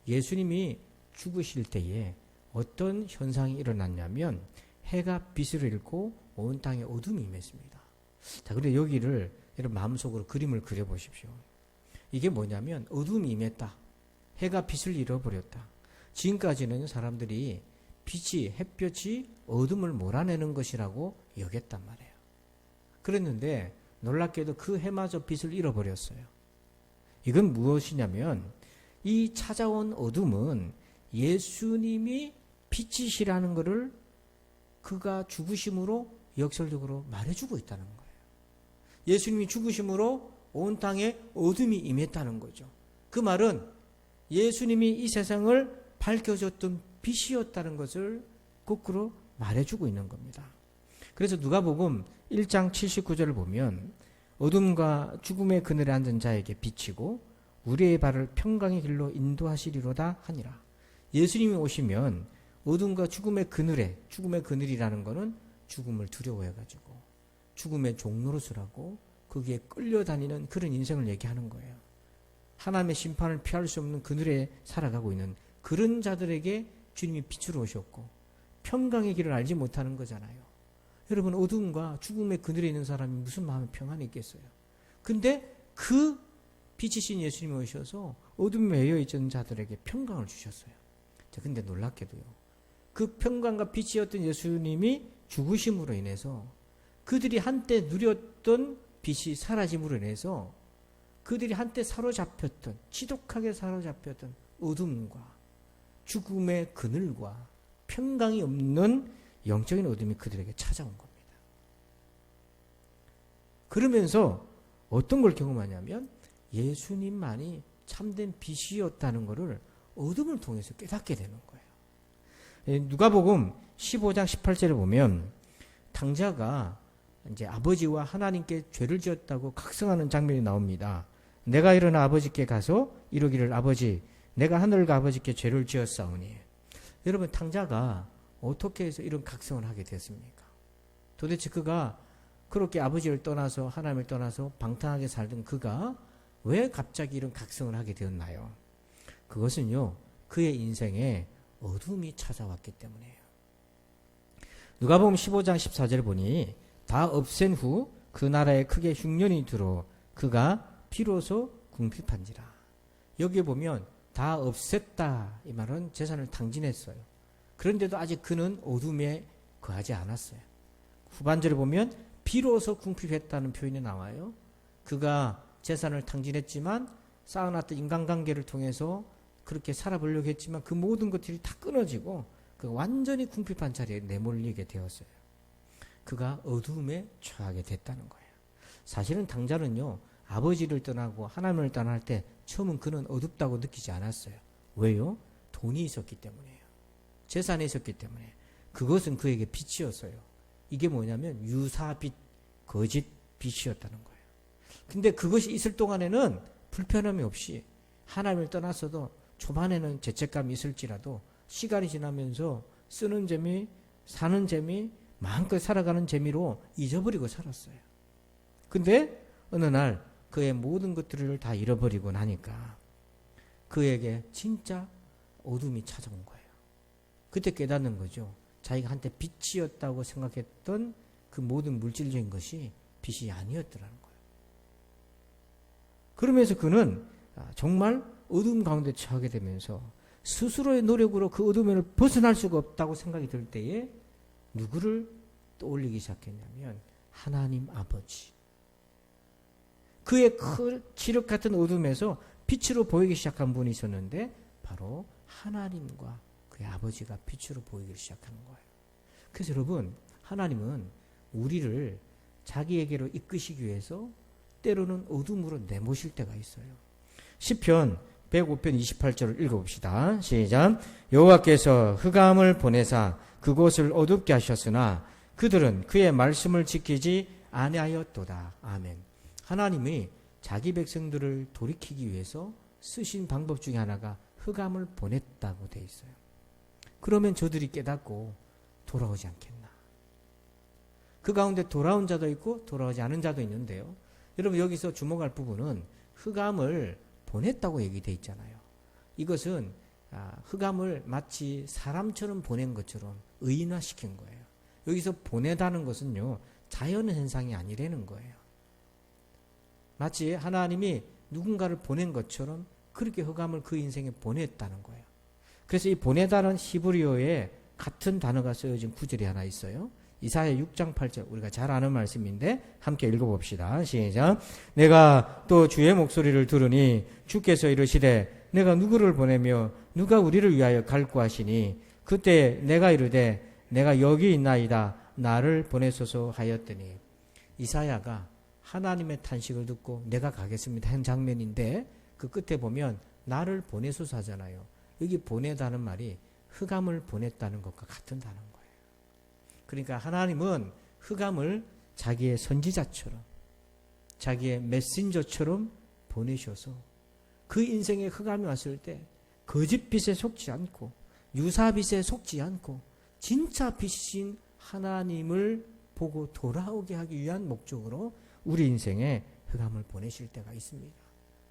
[SPEAKER 3] 예수님이 죽으실 때에 어떤 현상이 일어났냐면 해가 빛을 잃고 온 땅에 어둠이 임했습니다. 자, 그런데 여기를 여러분 마음속으로 그림을 그려보십시오. 이게 뭐냐면 어둠이 임했다. 해가 빛을 잃어버렸다. 지금까지는 사람들이 빛이, 햇볕이 어둠을 몰아내는 것이라고 여겼단 말이에요. 그랬는데 놀랍게도 그 해마저 빛을 잃어버렸어요. 이건 무엇이냐면 이 찾아온 어둠은 예수님이 빛이시라는 것을 그가 죽으심으로 역설적으로 말해주고 있다는 거예요. 예수님이 죽으심으로 온 땅에 어둠이 임했다는 거죠. 그 말은 예수님이 이 세상을 밝혀줬던 빛이었다는 것을 거꾸로 말해주고 있는 겁니다. 그래서 누가복음 1장 79절을 보면 어둠과 죽음의 그늘에 앉은 자에게 비치고 우리의 발을 평강의 길로 인도하시리로다 하니라. 예수님이 오시면 어둠과 죽음의 그늘에, 죽음의 그늘이라는 것은 죽음을 두려워해가지고 죽음의 종노릇을 거기에 끌려다니는 그런 인생을 얘기하는 거예요. 하나님의 심판을 피할 수 없는 그늘에 살아가고 있는 그런 자들에게 주님이 빛으로 오셨고 평강의 길을 알지 못하는 거잖아요. 여러분, 어둠과 죽음의 그늘에 있는 사람이 무슨 마음의 평안이 있겠어요? 근데 그 빛이신 예수님이 오셔서 어둠에 매여 있던 자들에게 평강을 주셨어요. 자, 근데 놀랍게도요. 그 평강과 빛이었던 예수님이 죽으심으로 인해서 그들이 한때 누렸던 빛이 사라짐으로 인해서 그들이 한때 사로잡혔던, 지독하게 사로잡혔던 어둠과 죽음의 그늘과 평강이 없는 영적인 어둠이 그들에게 찾아온 겁니다. 그러면서 어떤 걸 경험하냐면 예수님만이 참된 빛이었다는 것을 어둠을 통해서 깨닫게 되는 거예요. 누가복음 15장 18절에 보면 탕자가 이제 아버지와 하나님께 죄를 지었다고 각성하는 장면이 나옵니다. 내가 일어나 아버지께 가서 이르기를 아버지 내가 하늘과 아버지께 죄를 지었사오니. 여러분 탕자가 어떻게 해서 이런 각성을 하게 됐습니까? 도대체 그가 그렇게 아버지를 떠나서 하나님을 떠나서 방탕하게 살던 그가 왜 갑자기 이런 각성을 하게 되었나요? 그것은요 그의 인생에 어둠이 찾아왔기 때문이에요. 누가복음 15장 14절 보니 다 없앤 후 그 나라에 크게 흉년이 들어 그가 비로소 궁핍한지라. 여기에 보면 다 없앴다 이 말은 재산을 탕진했어요. 그런데도 아직 그는 어둠에 거하지 않았어요. 후반절에 보면 비로소 궁핍했다는 표현이 나와요. 그가 재산을 탕진했지만 쌓아놨던 인간관계를 통해서 그렇게 살아보려고 했지만 그 모든 것들이 다 끊어지고 그가 완전히 궁핍한 자리에 내몰리게 되었어요. 그가 어둠에 처하게 됐다는 거예요. 사실은 탕자는요 아버지를 떠나고 하나님을 떠날 때 처음은 그는 어둡다고 느끼지 않았어요. 왜요? 돈이 있었기 때문이에요. 재산이 있었기 때문에. 그것은 그에게 빛이었어요. 이게 뭐냐면 유사빛, 거짓 빛이었다는 거예요. 근데 그것이 있을 동안에는 불편함이 없이 하나님을 떠났어도 초반에는 죄책감이 있을지라도 시간이 지나면서 쓰는 재미, 사는 재미, 마음껏 살아가는 재미로 잊어버리고 살았어요. 근데 어느 날 그의 모든 것들을 다 잃어버리고 나니까 그에게 진짜 어둠이 찾아온 거예요. 그때 깨닫는 거죠. 자기가 한때 빛이었다고 생각했던 그 모든 물질적인 것이 빛이 아니었더라는 거예요. 그러면서 그는 정말 어둠 가운데 처하게 되면서 스스로의 노력으로 그 어둠을 벗어날 수가 없다고 생각이 들 때에 누구를 떠올리기 시작했냐면 하나님 아버지. 그의 칠흑 같은 어둠에서 빛으로 보이기 시작한 분이 있었는데 바로 하나님과 그의 아버지가 빛으로 보이기 시작하는 거예요. 그래서 여러분 하나님은 우리를 자기에게로 이끄시기 위해서 때로는 어둠으로 내모실 때가 있어요. 시편 105편 28절을 읽어봅시다. 시작. 여호와께서 흑암을 보내사 그곳을 어둡게 하셨으나 그들은 그의 말씀을 지키지 아니하였도다. 아멘. 하나님이 자기 백성들을 돌이키기 위해서 쓰신 방법 중에 하나가 흑암을 보냈다고 돼 있어요. 그러면 저들이 깨닫고 돌아오지 않겠나. 그 가운데 돌아온 자도 있고 돌아오지 않은 자도 있는데요. 여러분 여기서 주목할 부분은 흑암을 보냈다고 얘기되어 있잖아요. 이것은 흑암을 마치 사람처럼 보낸 것처럼 의인화시킨 거예요. 여기서 보내다는 것은요. 자연현상이 아니라는 거예요. 마치 하나님이 누군가를 보낸 것처럼 그렇게 흑암을 그 인생에 보냈다는 거예요. 그래서 이 보내다는 히브리어에 같은 단어가 쓰여진 구절이 하나 있어요. 이사야 6장 8절 우리가 잘 아는 말씀인데 함께 읽어봅시다. 시작. 내가 또 주의 목소리를 들으니 주께서 이르시되 내가 누구를 보내며 누가 우리를 위하여 갈구 하시니 그때 내가 이르되 내가 여기 있나이다 나를 보내소서 하였더니 이사야가 하나님의 탄식을 듣고 내가 가겠습니다 한 장면인데 그 끝에 보면 나를 보내소서 하잖아요. 여기 보내다는 말이 흑암을 보냈다는 것과 같은 단어인 거예요. 그러니까 하나님은 흑암을 자기의 선지자처럼 자기의 메신저처럼 보내셔서 그 인생에 흑암이 왔을 때 거짓빛에 속지 않고 유사빛에 속지 않고 진짜 빛이신 하나님을 보고 돌아오게 하기 위한 목적으로 우리 인생에 흑암을 보내실 때가 있습니다.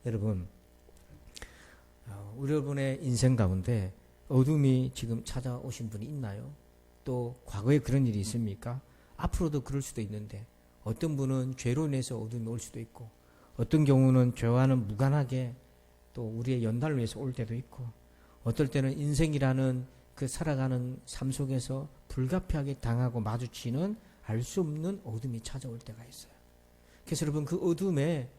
[SPEAKER 3] 여러분, 여러분의 인생 가운데 어둠이 지금 찾아오신 분이 있나요? 또 과거에 그런 일이 있습니까? 앞으로도 그럴 수도 있는데 어떤 분은 죄로 인해서 어둠이 올 수도 있고 어떤 경우는 죄와는 무관하게 또 우리의 연단을 위해서 올 때도 있고, 어떨 때는 인생이라는 그 살아가는 삶 속에서 불가피하게 당하고 마주치는 알 수 없는 어둠이 찾아올 때가 있어요. 그래서 여러분, 그 어둠의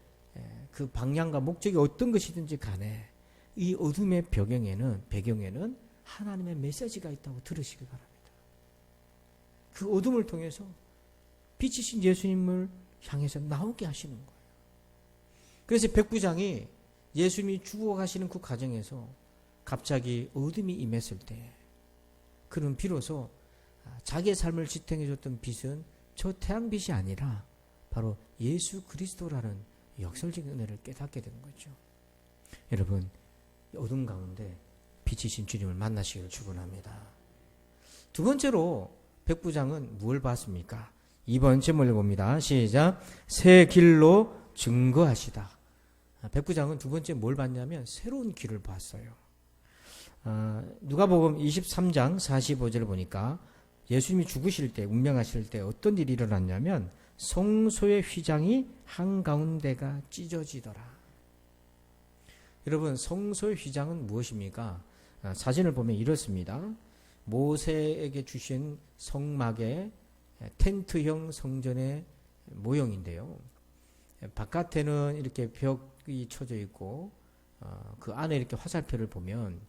[SPEAKER 3] 그 방향과 목적이 어떤 것이든지 간에 이 어둠의 배경에는 하나님의 메시지가 있다고 들으시기 바랍니다. 그 어둠을 통해서 빛이신 예수님을 향해서 나오게 하시는 거예요. 그래서 백부장이 예수님이 죽어가시는 그 과정에서 갑자기 어둠이 임했을 때, 그는 비로소 자기의 삶을 지탱해줬던 빛은 저 태양빛이 아니라 바로 예수 그리스도라는 역설적인 은혜를 깨닫게 된 거죠. 여러분, 어둠 가운데 빛이신 주님을 만나시기를 축원합니다. 두 번째로 백부장은 무엇을 봤습니까? 2번 제목을 봅니다. 시작. 새 길로 증거하시다. 백부장은 두 번째 뭘 봤냐면 새로운 길을 봤어요. 누가복음 23장 45절을 보니까 예수님이 죽으실 때, 운명하실 때 어떤 일이 일어났냐면 성소의 휘장이 한가운데가 찢어지더라. 여러분, 성소의 휘장은 무엇입니까? 사진을 보면 이렇습니다. 모세에게 주신 성막의 텐트형 성전의 모형인데요. 바깥에는 이렇게 벽이 쳐져 있고 그 안에 이렇게 화살표를 보면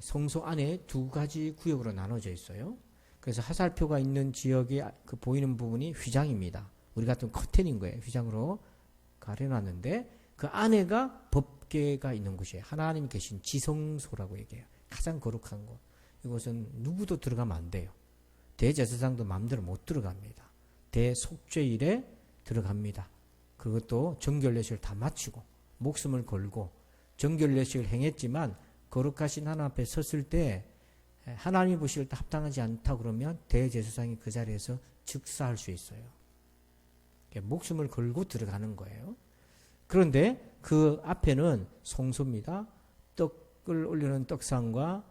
[SPEAKER 3] 성소 안에 두 가지 구역으로 나눠져 있어요. 그래서 화살표가 있는 지역이 그 보이는 부분이 휘장입니다. 우리 같은 커튼인 거예요. 휘장으로 가려놨는데 그 안에가 법궤가 있는 곳이에요. 하나님 계신 지성소라고 얘기해요. 가장 거룩한 곳. 이곳은 누구도 들어가면 안 돼요. 대제사장도 마음대로 못 들어갑니다. 대속죄일에 들어갑니다. 그것도 정결례식을 다 마치고 목숨을 걸고 정결례식을 행했지만 거룩하신 하나님 앞에 섰을 때 하나님이 보실 때 합당하지 않다 그러면 대제사장이 그 자리에서 즉사할 수 있어요. 목숨을 걸고 들어가는 거예요. 그런데 그 앞에는 성소입니다. 떡을 올리는 떡상과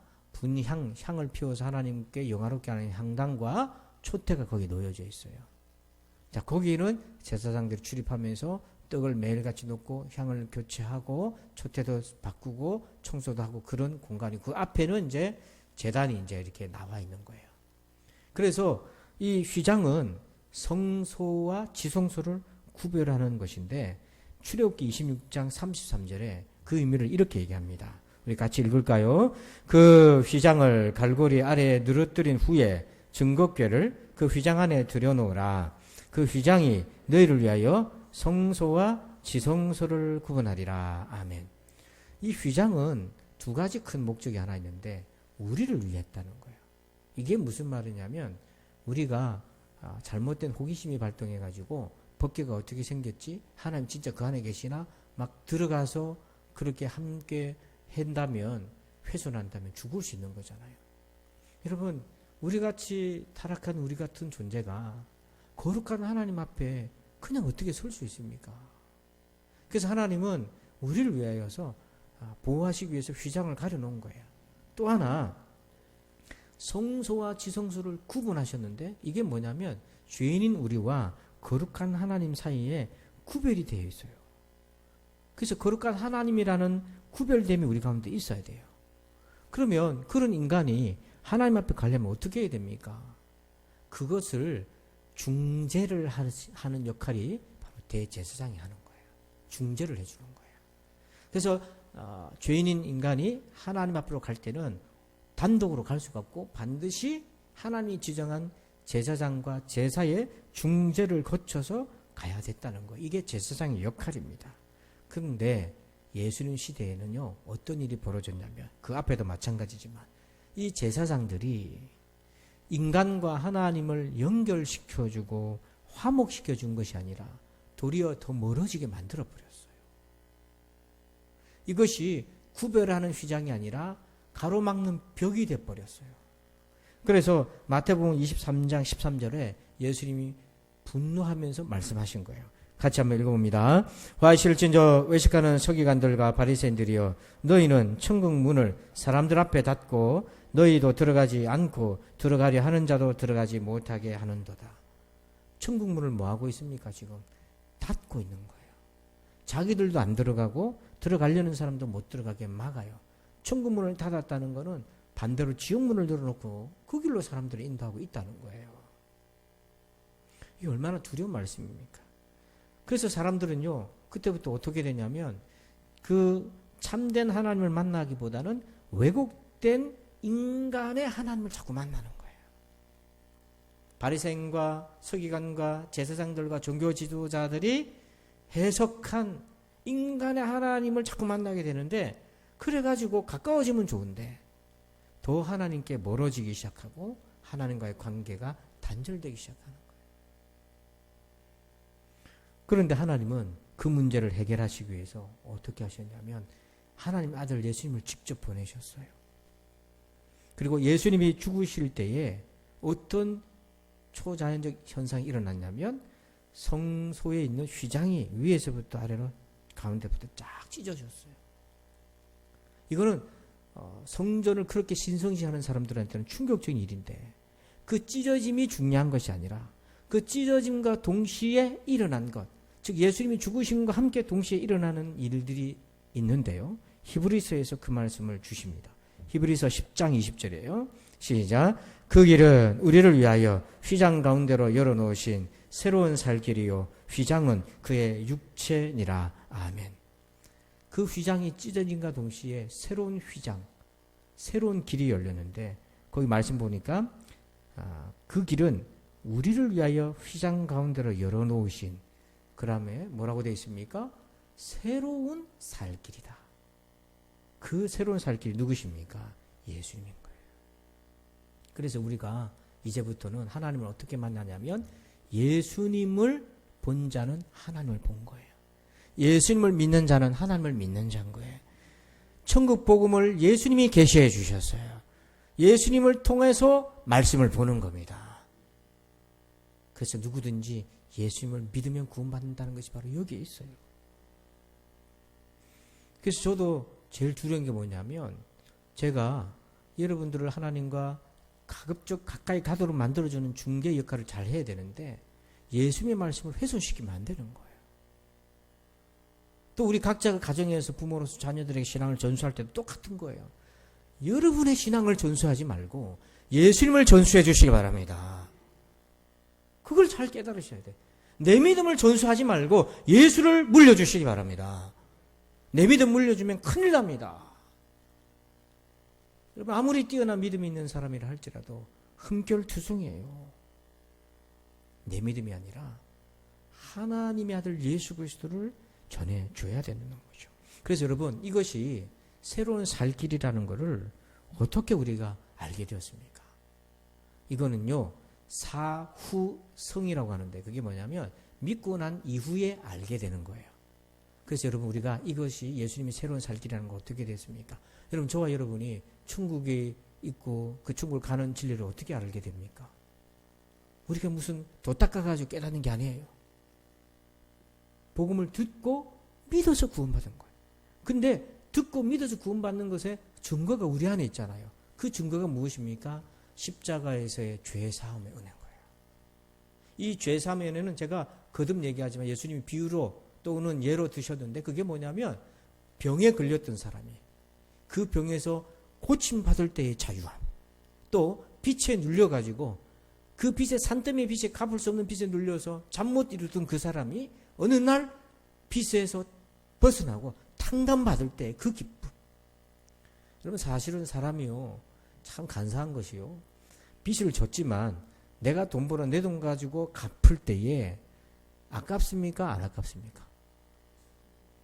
[SPEAKER 3] 향을 피워서 하나님께 영화롭게 하는 향단과 촛대가 거기 놓여져 있어요. 자, 거기는 제사장들이 출입하면서 떡을 매일같이 놓고 향을 교체하고 촛대도 바꾸고 청소도 하고 그런 공간이, 그 앞에는 이제 제단이 이제 이렇게 나와 있는 거예요. 그래서 이 휘장은 성소와 지성소를 구별하는 것인데 출애굽기 26장 33절에 그 의미를 이렇게 얘기합니다. 우리 같이 읽을까요? 그 휘장을 갈고리 아래에 늘어뜨린 후에 증거궤를 그 휘장 안에 들여놓으라. 그 휘장이 너희를 위하여 성소와 지성소를 구분하리라. 아멘. 이 휘장은 두 가지 큰 목적이 하나 있는데 우리를 위해 했다는 거예요. 이게 무슨 말이냐면 우리가 잘못된 호기심이 발동해가지고 법궤가 어떻게 생겼지? 하나님 진짜 그 안에 계시나? 막 들어가서 그렇게 함께 한다면, 훼손한다면 죽을 수 있는 거잖아요. 여러분, 우리같이 타락한 우리 같은 존재가 거룩한 하나님 앞에 그냥 어떻게 설 수 있습니까? 그래서 하나님은 우리를 위하여서 보호하시기 위해서 휘장을 가려놓은 거예요. 또 하나, 성소와 지성소를 구분하셨는데 이게 뭐냐면 죄인인 우리와 거룩한 하나님 사이에 구별이 되어 있어요. 그래서 거룩한 하나님이라는 구별됨이 우리 가운데 있어야 돼요. 그러면 그런 인간이 하나님 앞에 가려면 어떻게 해야 됩니까? 그것을 중재를 하는 역할이 바로 대제사장이 하는 거예요. 중재를 해주는 거예요. 그래서 죄인인 인간이 하나님 앞으로 갈 때는 단독으로 갈 수가 없고 반드시 하나님이 지정한 제사장과 제사의 중재를 거쳐서 가야 됐다는 거예요. 이게 제사장의 역할입니다. 그런데 예수님 시대에는요, 어떤 일이 벌어졌냐면 그 앞에도 마찬가지지만 이 제사장들이 인간과 하나님을 연결시켜주고 화목시켜준 것이 아니라 도리어 더 멀어지게 만들어버렸어요. 이것이 구별하는 휘장이 아니라 가로막는 벽이 돼버렸어요. 그래서 마태복음 23장 13절에 예수님이 분노하면서 말씀하신 거예요. 같이 한번 읽어봅니다. 화이실진저 외식하는 서기관들과 바리새인들이여, 너희는 천국 문을 사람들 앞에 닫고 너희도 들어가지 않고 들어가려 하는 자도 들어가지 못하게 하는도다. 천국 문을 뭐 하고 있습니까? 지금 닫고 있는 거예요. 자기들도 안 들어가고 들어가려는 사람도 못 들어가게 막아요. 천국 문을 닫았다는 것은 반대로 지옥 문을 열어놓고 그 길로 사람들을 인도하고 있다는 거예요. 이게 얼마나 두려운 말씀입니까? 그래서 사람들은요, 그때부터 어떻게 되냐면 그 참된 하나님을 만나기보다는 왜곡된 인간의 하나님을 자꾸 만나는 거예요. 바리새인과 서기관과 제사장들과 종교 지도자들이 해석한 인간의 하나님을 자꾸 만나게 되는데, 그래가지고 가까워지면 좋은데 더 하나님께 멀어지기 시작하고 하나님과의 관계가 단절되기 시작하는 거예요. 그런데 하나님은 그 문제를 해결하시기 위해서 어떻게 하셨냐면 하나님 아들 예수님을 직접 보내셨어요. 그리고 예수님이 죽으실 때에 어떤 초자연적 현상이 일어났냐면 성소에 있는 휘장이 위에서부터 아래로 가운데부터 쫙 찢어졌어요. 이거는 성전을 그렇게 신성시하는 사람들한테는 충격적인 일인데, 그 찢어짐이 중요한 것이 아니라 그 찢어짐과 동시에 일어난 것, 즉 예수님이 죽으심과 함께 동시에 일어나는 일들이 있는데요. 히브리서에서 그 말씀을 주십니다. 히브리서 10장 20절이에요. 시작. 그 길은 우리를 위하여 휘장 가운데로 열어놓으신 새로운 살 길이요 휘장은 그의 육체니라. 아멘. 그 휘장이 찢어짐과 동시에 새로운 휘장, 새로운 길이 열렸는데, 거기 말씀 보니까 그 길은 우리를 위하여 휘장 가운데로 열어놓으신, 그 다음에 뭐라고 되어 있습니까? 새로운 살 길이다. 그 새로운 살 길이 누구십니까? 예수님인 거예요. 그래서 우리가 이제부터는 하나님을 어떻게 만나냐면 예수님을 본 자는 하나님을 본 거예요. 예수님을 믿는 자는 하나님을 믿는 자인 거예요. 천국 복음을 예수님이 계시해 주셨어요. 예수님을 통해서 말씀을 보는 겁니다. 그래서 누구든지 예수님을 믿으면 구원받는다는 것이 바로 여기에 있어요. 그래서 저도 제일 두려운 게 뭐냐면, 제가 여러분들을 하나님과 가급적 가까이 가도록 만들어주는 중개 역할을 잘 해야 되는데 예수님의 말씀을 훼손시키면 안 되는 거예요. 또 우리 각자가 가정에서 부모로서 자녀들에게 신앙을 전수할 때도 똑같은 거예요. 여러분의 신앙을 전수하지 말고 예수님을 전수해 주시기 바랍니다. 그걸 잘 깨달으셔야 돼요. 내 믿음을 전수하지 말고 예수를 물려주시기 바랍니다. 내 믿음 물려주면 큰일 납니다. 여러분, 아무리 뛰어난 믿음이 있는 사람이라 할지라도 흠결투성이에요. 내 믿음이 아니라 하나님의 아들 예수 그리스도를 전해줘야 되는 거죠. 그래서 여러분, 이것이 새로운 살 길이라는 것을 어떻게 우리가 알게 되었습니까? 이거는요, 사후성이라고 하는데, 그게 뭐냐면 믿고 난 이후에 알게 되는 거예요. 그래서 여러분, 우리가 이것이 예수님이 새로운 살 길이라는 거 어떻게 됐습니까? 여러분, 저와 여러분이 천국에 있고 그 천국을 가는 진리를 어떻게 알게 됩니까? 우리가 무슨 도 닦아가지고 깨닫는 게 아니에요. 복음을 듣고 믿어서 구원받은 거예요. 근데 듣고 믿어서 구원받는 것에 증거가 우리 안에 있잖아요. 그 증거가 무엇입니까? 십자가에서의 죄사함의 은혜인 거예요. 이 죄사함의 은혜는 제가 거듭 얘기하지만 예수님이 비유로 또는 예로 드셨는데, 그게 뭐냐면 병에 걸렸던 사람이 그 병에서 고침받을 때의 자유함, 또 빛에 눌려가지고 그 빛에, 산더미의 빛에, 갚을 수 없는 빛에 눌려서 잠 못 이루던 그 사람이 어느 날 빛에서 벗어나고 탕감받을 때 그 기쁨. 여러분, 사실은 사람이요, 참 간사한 것이요, 빚을 졌지만 내가 돈 벌어 내 돈 가지고 갚을 때에 아깝습니까? 안 아깝습니까?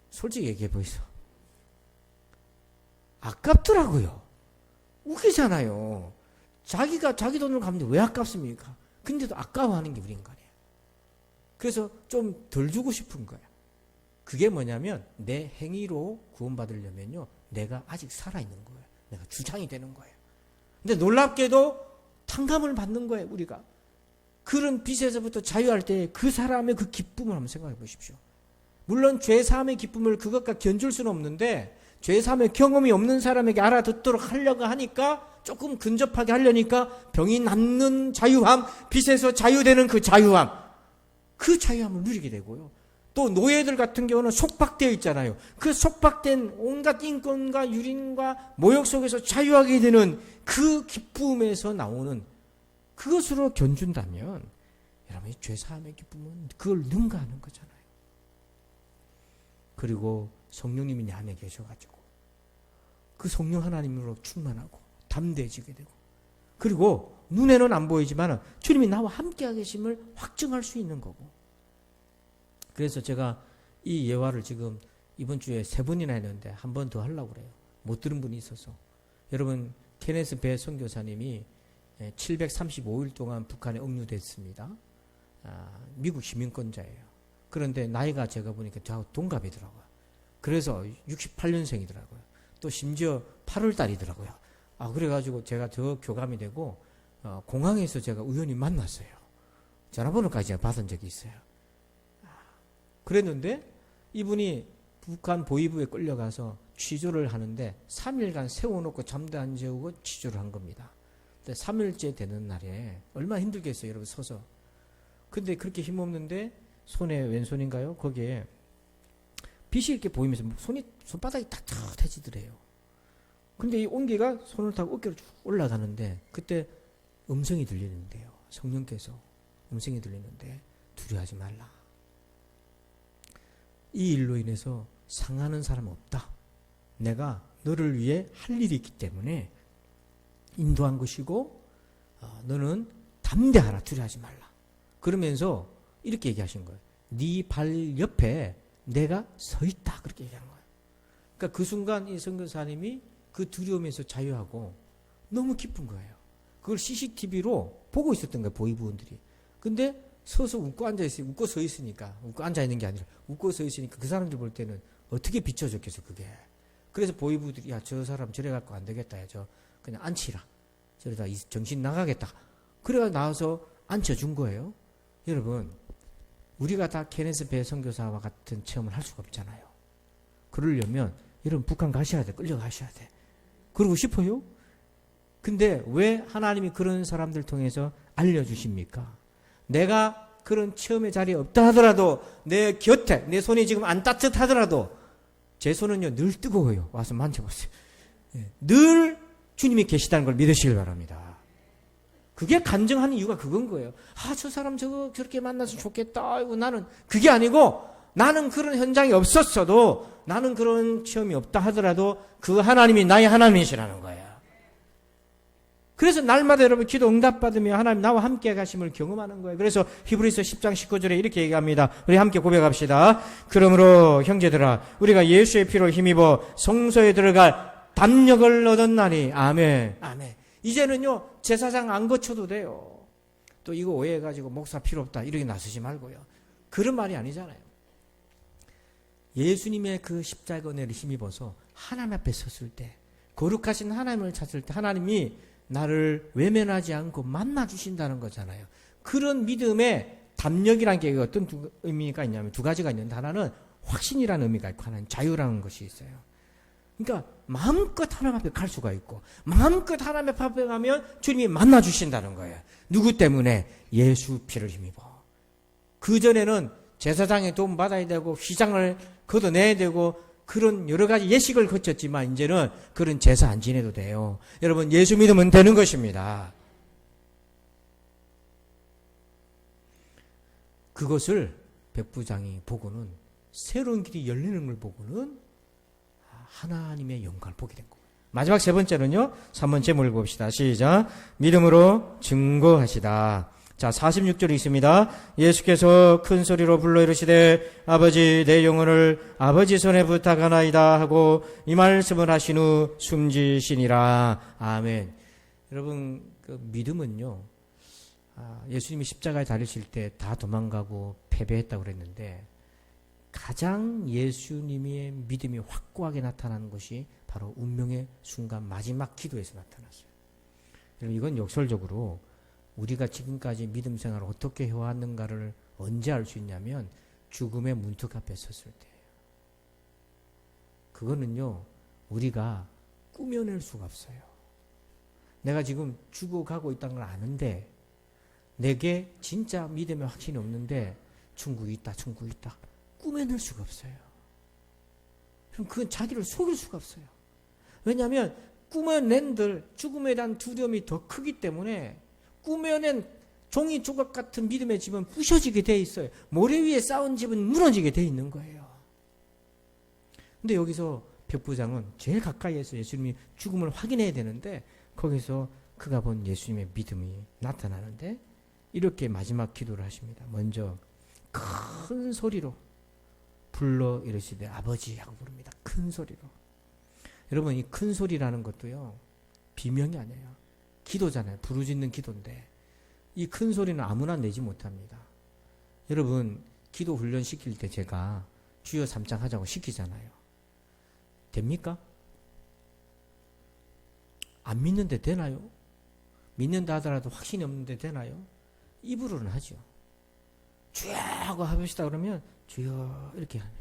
[SPEAKER 3] 솔직히 얘기해 보이소. 아깝더라고요. 웃기잖아요. 자기가 자기 돈으로 갚는데 왜 아깝습니까? 근데도 아까워하는 게 우리 인간이에요. 그래서 좀 덜 주고 싶은 거야. 그게 뭐냐면 내 행위로 구원받으려면요, 내가 아직 살아있는 거예요. 내가 주장이 되는 거예요. 근데 놀랍게도 탕감을 받는 거예요, 우리가. 그런 빚에서부터 자유할 때 그 사람의 그 기쁨을 한번 생각해 보십시오. 물론 죄사함의 기쁨을 그것과 견줄 수는 없는데, 죄사함의 경험이 없는 사람에게 알아듣도록 하려고 하니까, 조금 근접하게 하려니까 병이 낫는 자유함, 빚에서 자유되는 그 자유함, 그 자유함을 누리게 되고요. 또 노예들 같은 경우는 속박되어 있잖아요. 그 속박된 온갖 인권과 유린과 모욕 속에서 자유하게 되는 그 기쁨에서 나오는 그것으로 견준다면 여러분이 죄사함의 기쁨은 그걸 능가하는 거잖아요. 그리고 성령님이 내 안에 계셔가지고 그 성령 하나님으로 충만하고 담대해지게 되고 그리고 눈에는 안 보이지만 주님이 나와 함께 계심을 확증할 수 있는 거고 그래서 제가 이 예화를 지금 이번 주에 3번이나 했는데 한 번 더 하려고 그래요. 못 들은 분이 있어서. 여러분 케네스 배 선교사님이 735일 동안 북한에 억류됐습니다. 미국 시민권자예요. 그런데 나이가 제가 보니까 저하고 동갑이더라고요. 그래서 68년생이더라고요. 또 심지어 8월 달이더라고요. 그래가지고 제가 더 교감이 되고 공항에서 제가 우연히 만났어요. 전화번호까지 받은 적이 있어요. 그랬는데 이분이 북한 보위부에 끌려가서 취조를 하는데 3일간 세워놓고 잠도 안 재우고 취조를 한 겁니다. 근데 3일째 되는 날에 얼마나 힘들겠어요, 여러분 서서. 근데 그렇게 힘없는데 손에 왼손인가요? 거기에 빛이 이렇게 보이면서 손바닥이 따뜻해지더래요. 근데 이 온기가 손을 타고 어깨로 쭉 올라가는데 그때 음성이 들리는데요. 성령께서 음성이 들리는데 두려워하지 말라. 이 일로 인해서 상하는 사람 없다. 내가 너를 위해 할 일이 있기 때문에 인도한 것이고 너는 담대하라. 두려워하지 말라. 그러면서 이렇게 얘기하신 거예요. 네 발 옆에 내가 서 있다. 그렇게 얘기한 거예요. 그러니까 그 순간 이 선교사님이 그 두려움에서 자유하고 너무 기쁜 거예요. 그걸 CCTV로 보고 있었던 거예요. 보위부원들이. 근데 서서 웃고 앉아있어요. 웃고 서 있으니까. 웃고 앉아있는 게 아니라 웃고 서 있으니까 그 사람들 볼 때는 어떻게 비춰졌겠어 그게. 그래서 보위부들이 야 저 사람 저래 갖고 안 되겠다. 저 그냥 앉히라. 저러다 정신 나가겠다. 그래가 나와서 앉혀준 거예요. 여러분 우리가 다 케네스 배 선교사와 같은 체험을 할 수가 없잖아요. 그러려면 여러분 북한 가셔야 돼. 끌려가셔야 돼. 그러고 싶어요? 근데 왜 하나님이 그런 사람들 통해서 알려주십니까? 내가 그런 체험의 자리에 없다 하더라도 내 곁에 내 손이 지금 안 따뜻하더라도 제 손은요 늘 뜨거워요. 와서 만져보세요. 늘 주님이 계시다는 걸 믿으시길 바랍니다. 그게 간증하는 이유가 그건 거예요. 저 사람 저렇게 만나서 좋겠다. 아이고 나는 그게 아니고 나는 그런 현장이 없었어도 나는 그런 체험이 없다 하더라도 그 하나님이 나의 하나님이시라는 거예요. 그래서 날마다 여러분 기도 응답받으며 하나님 나와 함께 가심을 경험하는 거예요. 그래서 히브리서 10장 19절에 이렇게 얘기합니다. 우리 함께 고백합시다. 그러므로 형제들아 우리가 예수의 피로 힘입어 성소에 들어갈 담력을 얻었나니 아멘. 아멘. 이제는요 제사장 안 거쳐도 돼요. 또 이거 오해해가지고 목사 필요 없다 이렇게 나서지 말고요. 그런 말이 아니잖아요. 예수님의 그 십자가 은혜를 힘입어서 하나님 앞에 섰을 때 거룩하신 하나님을 찾을 때 하나님이 나를 외면하지 않고 만나주신다는 거잖아요. 그런 믿음의 담력이라는 게 어떤 의미가 있냐면 두 가지가 있는데 하나는 확신이라는 의미가 있고 하나는 자유라는 것이 있어요. 그러니까 마음껏 하나님 앞에 갈 수가 있고 마음껏 하나님 앞에 가면 주님이 만나주신다는 거예요. 누구 때문에? 예수 피를 힘입어. 그전에는 제사장의 도움 받아야 되고 휘장을 걷어내야 되고 그런 여러 가지 예식을 거쳤지만 이제는 그런 제사 안 지내도 돼요. 여러분 예수 믿으면 되는 것입니다. 그것을 백부장이 보고는 새로운 길이 열리는 걸 보고는 하나님의 영광을 보게 된 거예요. 마지막 세 번째는요. 3번 제목을 봅시다. 시작. 믿음으로 증거하시다. 자, 46절이 있습니다. 예수께서 큰 소리로 불러 이르시되 아버지 내 영혼을 아버지 손에 부탁하나이다 하고 이 말씀을 하신 후 숨지시니라. 아멘. 여러분 그 믿음은요. 예수님이 십자가에 달리실 때 다 도망가고 패배했다고 그랬는데 가장 예수님의 믿음이 확고하게 나타나는 것이 바로 운명의 순간 마지막 기도에서 나타났어요. 여러분 이건 역설적으로 우리가 지금까지 믿음 생활을 어떻게 해왔는가를 언제 알 수 있냐면 죽음의 문턱 앞에 섰을 때예요. 그거는요 우리가 꾸며낼 수가 없어요. 내가 지금 죽어가고 있다는 걸 아는데 내게 진짜 믿음의 확신이 없는데 천국이 있다. 꾸며낼 수가 없어요. 그럼 그건 자기를 속일 수가 없어요. 왜냐하면 꾸며낸들 죽음에 대한 두려움이 더 크기 때문에 꾸며낸 종이 조각 같은 믿음의 집은 부셔지게 돼 있어요. 모래 위에 쌓은 집은 무너지게 돼 있는 거예요. 근데 여기서 백부장은 제일 가까이에서 예수님이 죽음을 확인해야 되는데 거기서 그가 본 예수님의 믿음이 나타나는데 이렇게 마지막 기도를 하십니다. 먼저 큰 소리로 불러 이르시되 아버지 하고 부릅니다. 큰 소리로. 여러분 이 큰 소리라는 것도요 비명이 아니에요. 기도잖아요. 부르짖는 기도인데 이 큰 소리는 아무나 내지 못합니다. 여러분 기도 훈련 시킬 때 제가 주여 3장 하자고 시키잖아요. 됩니까? 안 믿는데 되나요? 믿는다 하더라도 확신이 없는데 되나요? 입으로는 하죠. 주여 하고 합시다 그러면 주여 이렇게 하네.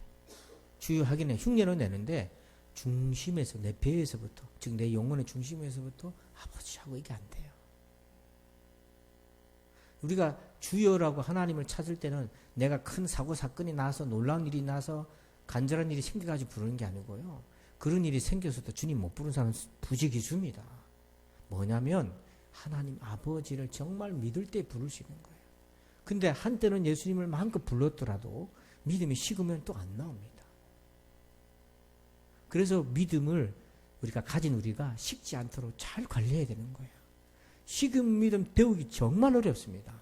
[SPEAKER 3] 주여 하기는 흉내는 내는데 중심에서 내 배에서부터 즉 내 영혼의 중심에서부터 아버지 하고 이게 안 돼요. 우리가 주여라고 하나님을 찾을 때는 내가 큰 사고 사건이 나서 놀라운 일이 나서 간절한 일이 생겨가지고 부르는 게 아니고요. 그런 일이 생겨서도 주님 못 부르는 사람은 부지기수입니다. 뭐냐면 하나님 아버지를 정말 믿을 때 부르시는 거예요. 근데 한때는 예수님을 마음껏 불렀더라도 믿음이 식으면 또 안 나옵니다. 그래서 믿음을 가진 우리가 식지 않도록 잘 관리해야 되는 거예요. 식은 믿음 데우기 정말 어렵습니다.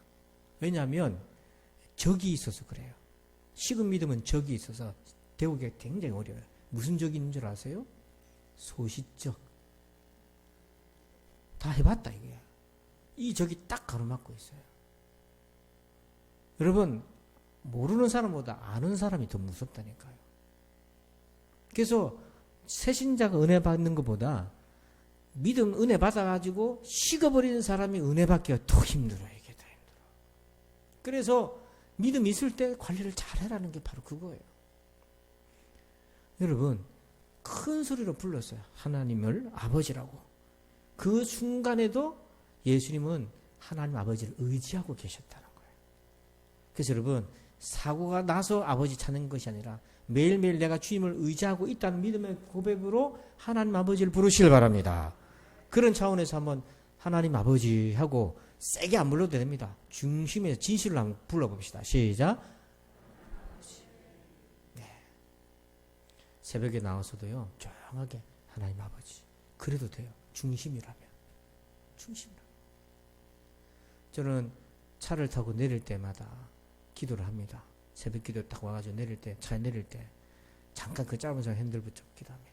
[SPEAKER 3] 왜냐하면 적이 있어서 그래요. 식은 믿음은 적이 있어서 데우기가 굉장히 어려워요. 무슨 적이 있는 줄 아세요? 소시적. 다 해봤다 이게. 이 적이 딱 가로막고 있어요. 여러분 모르는 사람보다 아는 사람이 더 무섭다니까요. 그래서 새신자가 은혜 받는 것보다 믿음 은혜 받아가지고 식어버리는 사람이 은혜 받기가 더 힘들어요. 이게 더 힘들어. 그래서 믿음 있을 때 관리를 잘해라는 게 바로 그거예요. 여러분 큰 소리로 불렀어요. 하나님을 아버지라고. 그 순간에도 예수님은 하나님 아버지를 의지하고 계셨다는 거예요. 그래서 여러분 사고가 나서 아버지 찾는 것이 아니라 매일매일 내가 주님을 의지하고 있다는 믿음의 고백으로 하나님 아버지를 부르시길 바랍니다. 그런 차원에서 한번 하나님 아버지 하고 세게 안 불러도 됩니다. 중심에서 진실로 한번 불러봅시다. 시작. 네. 새벽에 나와서도요 조용하게 하나님 아버지 그래도 돼요. 중심이라면. 중심이라면. 저는 차를 타고 내릴 때마다 기도를 합니다. 새벽 기도 딱 와가지고 차에 내릴 때 잠깐 그 짧은 시간 핸들 붙잡고 기도합니다.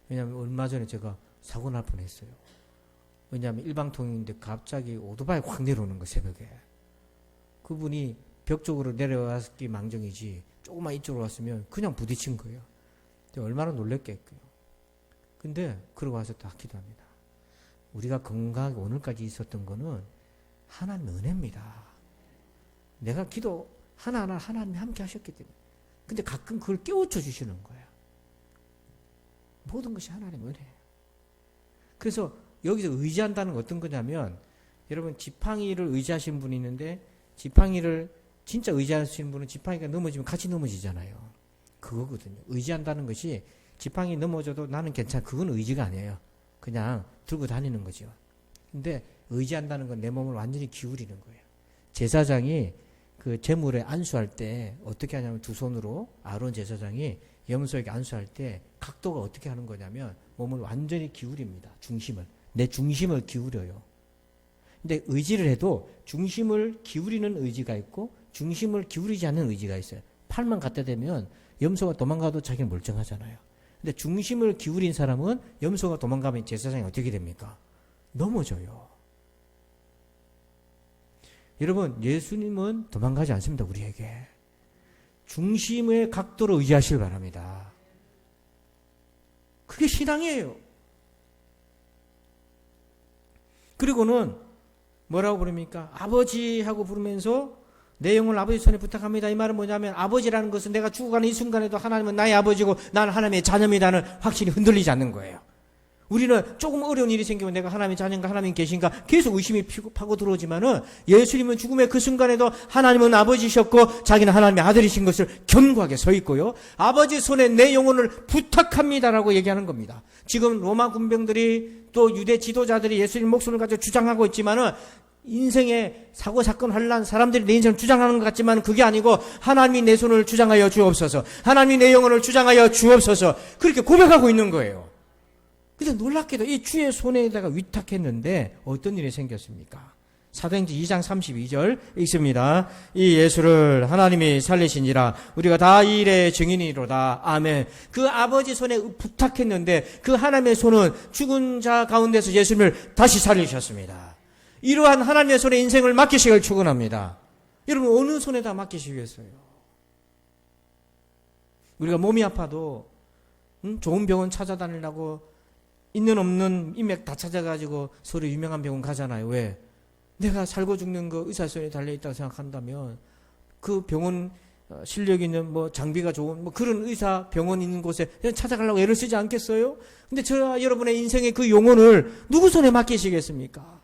[SPEAKER 3] 왜냐하면 얼마 전에 제가 사고 날 뻔했어요. 왜냐하면 일방통행인데 갑자기 오토바이 확 내려오는 거예요. 새벽에. 그분이 벽 쪽으로 내려왔기 망정이지 조금만 이쪽으로 왔으면 그냥 부딪힌 거예요. 얼마나 놀랬겠고요. 근데 그러고 와서 딱 기도합니다. 우리가 건강하게 오늘까지 있었던 거는 하나님의 은혜입니다. 내가 기도 하나하나 하나님이 함께 하셨기 때문에. 근데 가끔 그걸 깨우쳐 주시는 거예요. 모든 것이 하나님의 은혜예요. 그래서 여기서 의지한다는 건 어떤 거냐면 여러분 지팡이를 의지하시는 분이 있는데 지팡이를 진짜 의지하시는 분은 지팡이가 넘어지면 같이 넘어지잖아요. 그거거든요. 의지한다는 것이 지팡이 넘어져도 나는 괜찮아. 그건 의지가 아니에요. 그냥 들고 다니는 거죠. 근데 의지한다는 건 내 몸을 완전히 기울이는 거예요. 제사장이 그 제물에 안수할 때 어떻게 하냐면 두 손으로 아론 제사장이 염소에게 안수할 때 각도가 어떻게 하는 거냐면 몸을 완전히 기울입니다. 중심을. 내 중심을 기울여요. 근데 의지를 해도 중심을 기울이는 의지가 있고 중심을 기울이지 않는 의지가 있어요. 팔만 갖다 대면 염소가 도망가도 자기는 멀쩡하잖아요. 근데 중심을 기울인 사람은 염소가 도망가면 제사장이 어떻게 됩니까? 넘어져요. 여러분 예수님은 도망가지 않습니다. 우리에게. 중심의 각도로 의지하시길 바랍니다. 그게 신앙이에요. 그리고는 뭐라고 부릅니까? 아버지 하고 부르면서 내 영혼을 아버지 손에 부탁합니다. 이 말은 뭐냐면 아버지라는 것은 내가 죽어가는 이 순간에도 하나님은 나의 아버지고 나는 하나님의 자녀입니다는 확실히 흔들리지 않는 거예요. 우리는 조금 어려운 일이 생기면 내가 하나님의 자녀인가 하나님 계신가 계속 의심이 파고 들어오지만은 예수님은 죽음의 그 순간에도 하나님은 아버지셨고 자기는 하나님의 아들이신 것을 견고하게 서 있고요. 아버지 손에 내 영혼을 부탁합니다라고 얘기하는 겁니다. 지금 로마 군병들이 또 유대 지도자들이 예수님 목숨을 가지고 주장하고 있지만은 인생의 사고 사건 환난 사람들이 내 인생을 주장하는 것 같지만 그게 아니고 하나님이 내 손을 주장하여 주옵소서, 하나님이 내 영혼을 주장하여 주옵소서, 그렇게 고백하고 있는 거예요. 근데 놀랍게도 이 주의 손에다가 위탁했는데 어떤 일이 생겼습니까? 사도행전 2장 32절 읽습니다. 이 예수를 하나님이 살리시니라 우리가 다 이 일의 증인이로다. 아멘. 그 아버지 손에 부탁했는데 그 하나님의 손은 죽은 자 가운데서 예수님을 다시 살리셨습니다. 이러한 하나님의 손에 인생을 맡기시길 축원합니다. 여러분 어느 손에다 맡기시겠어요? 우리가 몸이 아파도 좋은 병원 찾아다니려고 있는 없는 인맥 다 찾아가지고 서로 유명한 병원 가잖아요. 왜? 내가 살고 죽는 거 의사 손에 달려있다고 생각한다면 그 병원 실력 있는 뭐 장비가 좋은 뭐 그런 의사 병원 있는 곳에 그냥 찾아가려고 애를 쓰지 않겠어요? 근데 저와 여러분의 인생의 그 영혼을 누구 손에 맡기시겠습니까?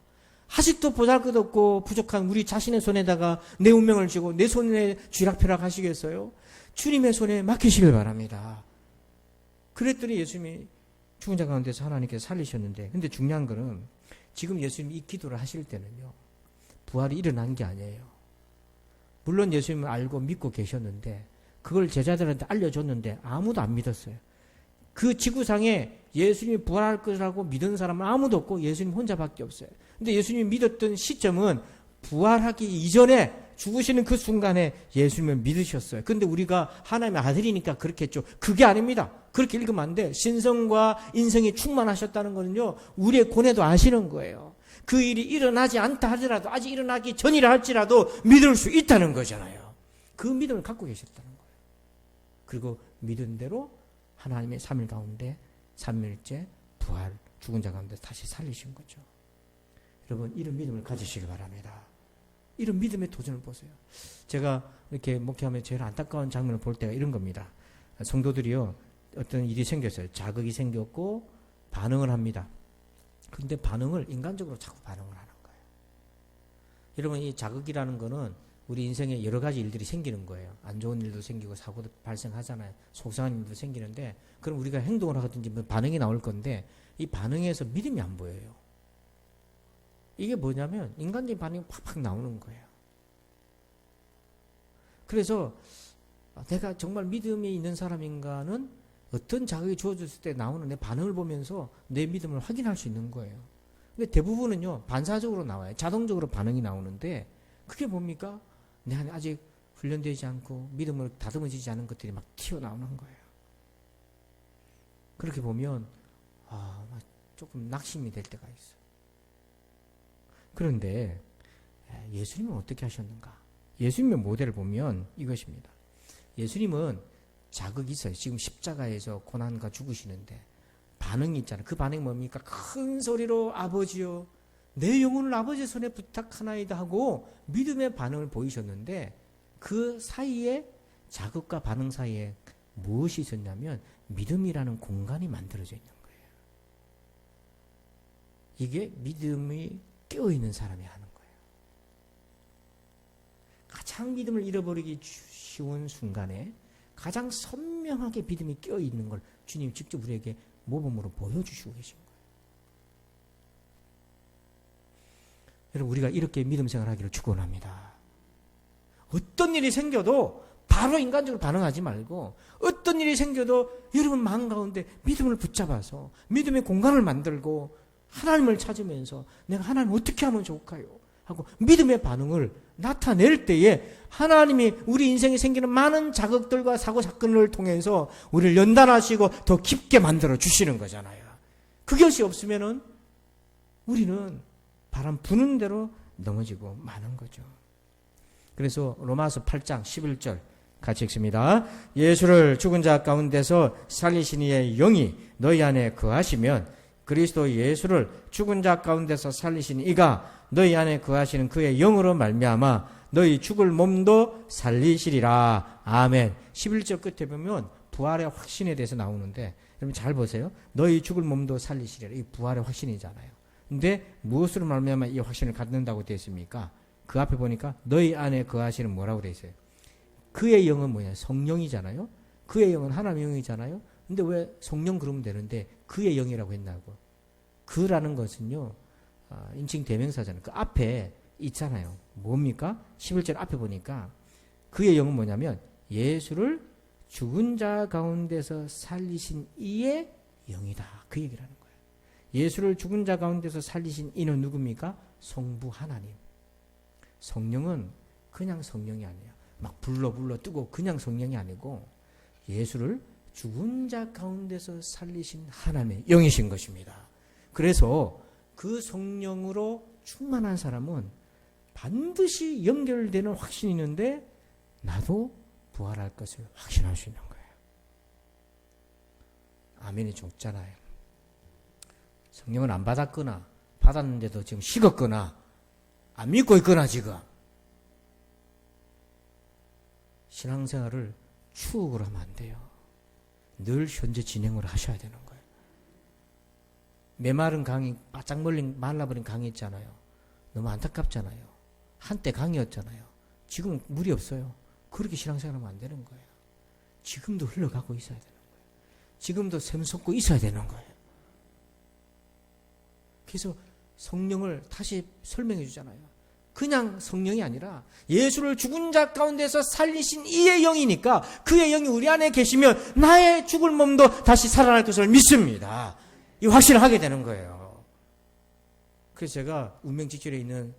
[SPEAKER 3] 아직도 보잘것없고 부족한 우리 자신의 손에다가 내 운명을 쥐고 내 손에 쥐락펴락 하시겠어요? 주님의 손에 맡기시길 바랍니다. 그랬더니 예수님이 죽은 자 가운데서 하나님께서 살리셨는데, 근데 중요한 거는 지금 예수님이 이 기도를 하실 때는요, 부활이 일어난 게 아니에요. 물론 예수님을 알고 믿고 계셨는데 그걸 제자들한테 알려줬는데 아무도 안 믿었어요. 그 지구상에 예수님이 부활할 것이라고 믿은 사람은 아무도 없고 예수님 혼자밖에 없어요. 근데 예수님이 믿었던 시점은 부활하기 이전에 죽으시는 그 순간에 예수님을 믿으셨어요. 근데 우리가 하나님의 아들이니까 그렇게 했죠. 그게 아닙니다. 그렇게 읽으면 안 돼. 신성과 인성이 충만하셨다는 거는요, 우리의 고뇌도 아시는 거예요. 그 일이 일어나지 않다 하더라도, 아직 일어나기 전이라 할지라도 믿을 수 있다는 거잖아요. 그 믿음을 갖고 계셨다는 거예요. 그리고 믿은 대로 하나님의 3일 가운데 3일째 부활, 죽은 자 가운데 다시 살리신 거죠. 여러분, 이런 믿음을 가지시기 바랍니다. 이런 믿음의 도전을 보세요. 제가 이렇게 목회하면 제일 안타까운 장면을 볼 때가 이런 겁니다. 성도들이요, 어떤 일이 생겼어요. 자극이 생겼고 반응을 합니다. 그런데 반응을 인간적으로 자꾸 반응을 하는 거예요. 여러분, 이 자극이라는 거는 우리 인생에 여러 가지 일들이 생기는 거예요. 안 좋은 일도 생기고 사고도 발생하잖아요. 속상한 일도 생기는데, 그럼 우리가 행동을 하든지 뭐 반응이 나올 건데, 이 반응에서 믿음이 안 보여요. 이게 뭐냐면 인간적인 반응이 팍팍 나오는 거예요. 그래서 내가 정말 믿음이 있는 사람인가는 어떤 자극이 주어졌을 때 나오는 내 반응을 보면서 내 믿음을 확인할 수 있는 거예요. 근데 대부분은요, 반사적으로 나와요. 자동적으로 반응이 나오는데, 그게 뭡니까? 내 안에 아직 훈련되지 않고 믿음을 다듬어지지 않은 것들이 막 튀어나오는 거예요. 그렇게 보면 조금 낙심이 될 때가 있어요. 그런데 예수님은 어떻게 하셨는가? 예수님의 모델을 보면 이것입니다. 예수님은 자극이 있어요. 지금 십자가에서 고난과 죽으시는데 반응이 있잖아요. 그 반응이 뭡니까? 큰 소리로 아버지요, 내 영혼을 아버지 손에 부탁하나이다 하고 믿음의 반응을 보이셨는데, 그 사이에 자극과 반응 사이에 무엇이 있었냐면 믿음이라는 공간이 만들어져 있는 거예요. 이게 믿음이 깨어있는 사람이 하는 거예요. 가장 믿음을 잃어버리기 쉬운 순간에 가장 선명하게 믿음이 깨어있는 걸 주님이 직접 우리에게 모범으로 보여주시고 계신 거예요. 여러분, 우리가 이렇게 믿음 생활하기를 축원합니다. 어떤 일이 생겨도 바로 인간적으로 반응하지 말고, 어떤 일이 생겨도 여러분 마음 가운데 믿음을 붙잡아서 믿음의 공간을 만들고 하나님을 찾으면서 내가 하나님 어떻게 하면 좋을까요? 하고 믿음의 반응을 나타낼 때에 하나님이 우리 인생에 생기는 많은 자극들과 사고 사건을 통해서 우리를 연단하시고 더 깊게 만들어 주시는 거잖아요. 그것이 없으면은 우리는 바람 부는 대로 넘어지고 마는 거죠. 그래서 로마서 8장 11절 같이 읽습니다. 예수를 죽은 자 가운데서 살리신 이의 영이 너희 안에 거하시면 그리스도 예수를 죽은 자 가운데서 살리신 이가 너희 안에 거하시는 그의 영으로 말미암아 너희 죽을 몸도 살리시리라. 아멘. 11절 끝에 보면 부활의 확신에 대해서 나오는데, 여러분 잘 보세요. 너희 죽을 몸도 살리시리라. 이 부활의 확신이잖아요. 근데 무엇으로 말미암아 이 확신을 갖는다고 되어 있습니까? 그 앞에 보니까 너희 안에 거하시는 뭐라고 되어 있어요? 그의 영은 뭐냐? 성령이잖아요. 그의 영은 하나님의 영이잖아요. 근데 왜 성령 그러면 되는데 그의 영이라고 했나고? 그라는 것은요, 인칭 대명사잖아요. 그 앞에 있잖아요. 뭡니까? 11절 앞에 보니까 그의 영은 뭐냐면 예수를 죽은 자 가운데서 살리신 이의 영이다. 그 얘기를 하는 거예요. 예수를 죽은 자 가운데서 살리신 이는 누굽니까? 성부 하나님. 성령은 그냥 성령이 아니에요. 막 불러 뜨고 그냥 성령이 아니고 예수를 죽은 자 가운데서 살리신 하나님의 영이신 것입니다. 그래서 그 성령으로 충만한 사람은 반드시 연결되는 확신이 있는데 나도 부활할 것을 확신할 수 있는 거예요. 아멘이 좋잖아요. 성령을 안 받았거나 받았는데도 지금 식었거나 안 믿고 있거나 지금 신앙생활을 추억을 하면 안 돼요. 늘 현재 진행을 하셔야 되는 거예요. 메마른 강이 바짝 말라버린 강이 있잖아요. 너무 안타깝잖아요. 한때 강이었잖아요. 지금 물이 없어요. 그렇게 신앙생활하면 안 되는 거예요. 지금도 흘러가고 있어야 되는 거예요. 지금도 샘솟고 있어야 되는 거예요. 그래서 성령을 다시 설명해 주잖아요. 그냥 성령이 아니라 예수를 죽은 자 가운데서 살리신 이의 영이니까 그의 영이 우리 안에 계시면 나의 죽을 몸도 다시 살아날 것을 믿습니다. 이 확신을 하게 되는 거예요. 그래서 제가 운명직결에 있는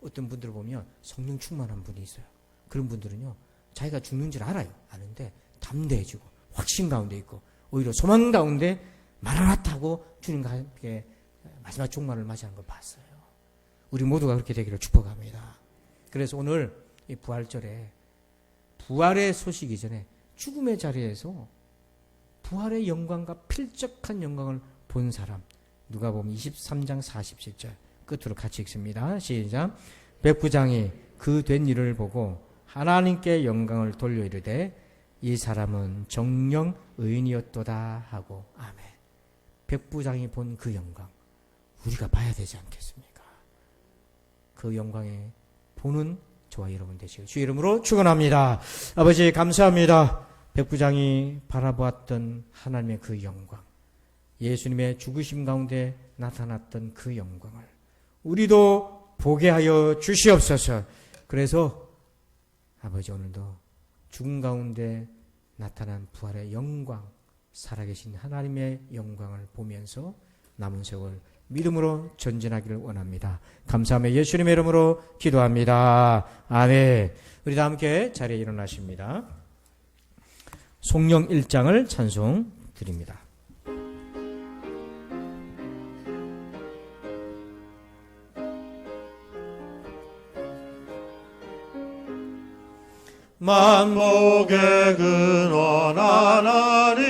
[SPEAKER 3] 어떤 분들을 보면 성령 충만한 분이 있어요. 그런 분들은요, 자기가 죽는 줄 알아요. 아는데 담대해지고 확신 가운데 있고 오히려 소망 가운데 마라나타고 주님과 함께 마지막 종말을 맞이하는 걸 봤어요. 우리 모두가 그렇게 되기를 축복합니다. 그래서 오늘 이 부활절에 부활의 소식이 전에 죽음의 자리에서 부활의 영광과 필적한 영광을 본 사람, 누가복음 23장 47절 끝으로 같이 읽습니다. 시작. 백부장이 그 된 일을 보고 하나님께 영광을 돌려 이르되 이 사람은 정령 의인이었도다 하고. 아멘. 백부장이 본 그 영광 우리가 봐야 되지 않겠습니까? 그 영광에 보는 저와 여러분 되시길 주의 이름으로 축원합니다. 아버지 감사합니다. 백부장이 바라보았던 하나님의 그 영광, 예수님의 죽으심 가운데 나타났던 그 영광을 우리도 보게 하여 주시옵소서. 그래서 아버지 오늘도 죽음 가운데 나타난 부활의 영광, 살아계신 하나님의 영광을 보면서 남은 세월 믿음으로 전진하기를 원합니다. 감사하며 예수님의 이름으로 기도합니다. 아멘. 우리 다 함께 자리에 일어나십니다. 송영 1장을 찬송 드립니다.
[SPEAKER 1] 만복의 근원 하나님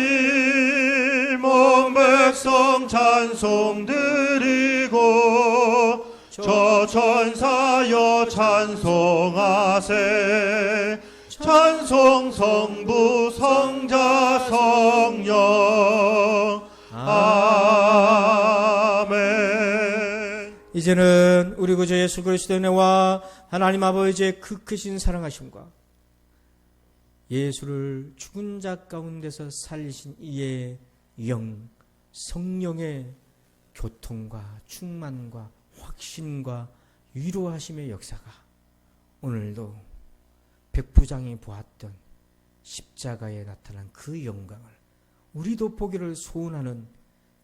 [SPEAKER 1] 온 백성 찬송 드리고 저 천사여 찬송하세 찬송 성부 성자 성령 아멘.
[SPEAKER 3] 이제는 우리 구주 예수 그리스도의 은혜와 하나님 아버지의 그 크신 사랑하심과 예수를 죽은 자 가운데서 살리신 이의 영, 성령의 교통과 충만과 확신과 위로하심의 역사가 오늘도 백부장이 보았던 십자가에 나타난 그 영광을 우리도 보기를 소원하는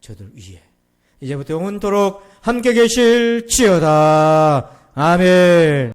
[SPEAKER 3] 저들 위에 이제부터 영원토록 함께 계실지어다. 아멘.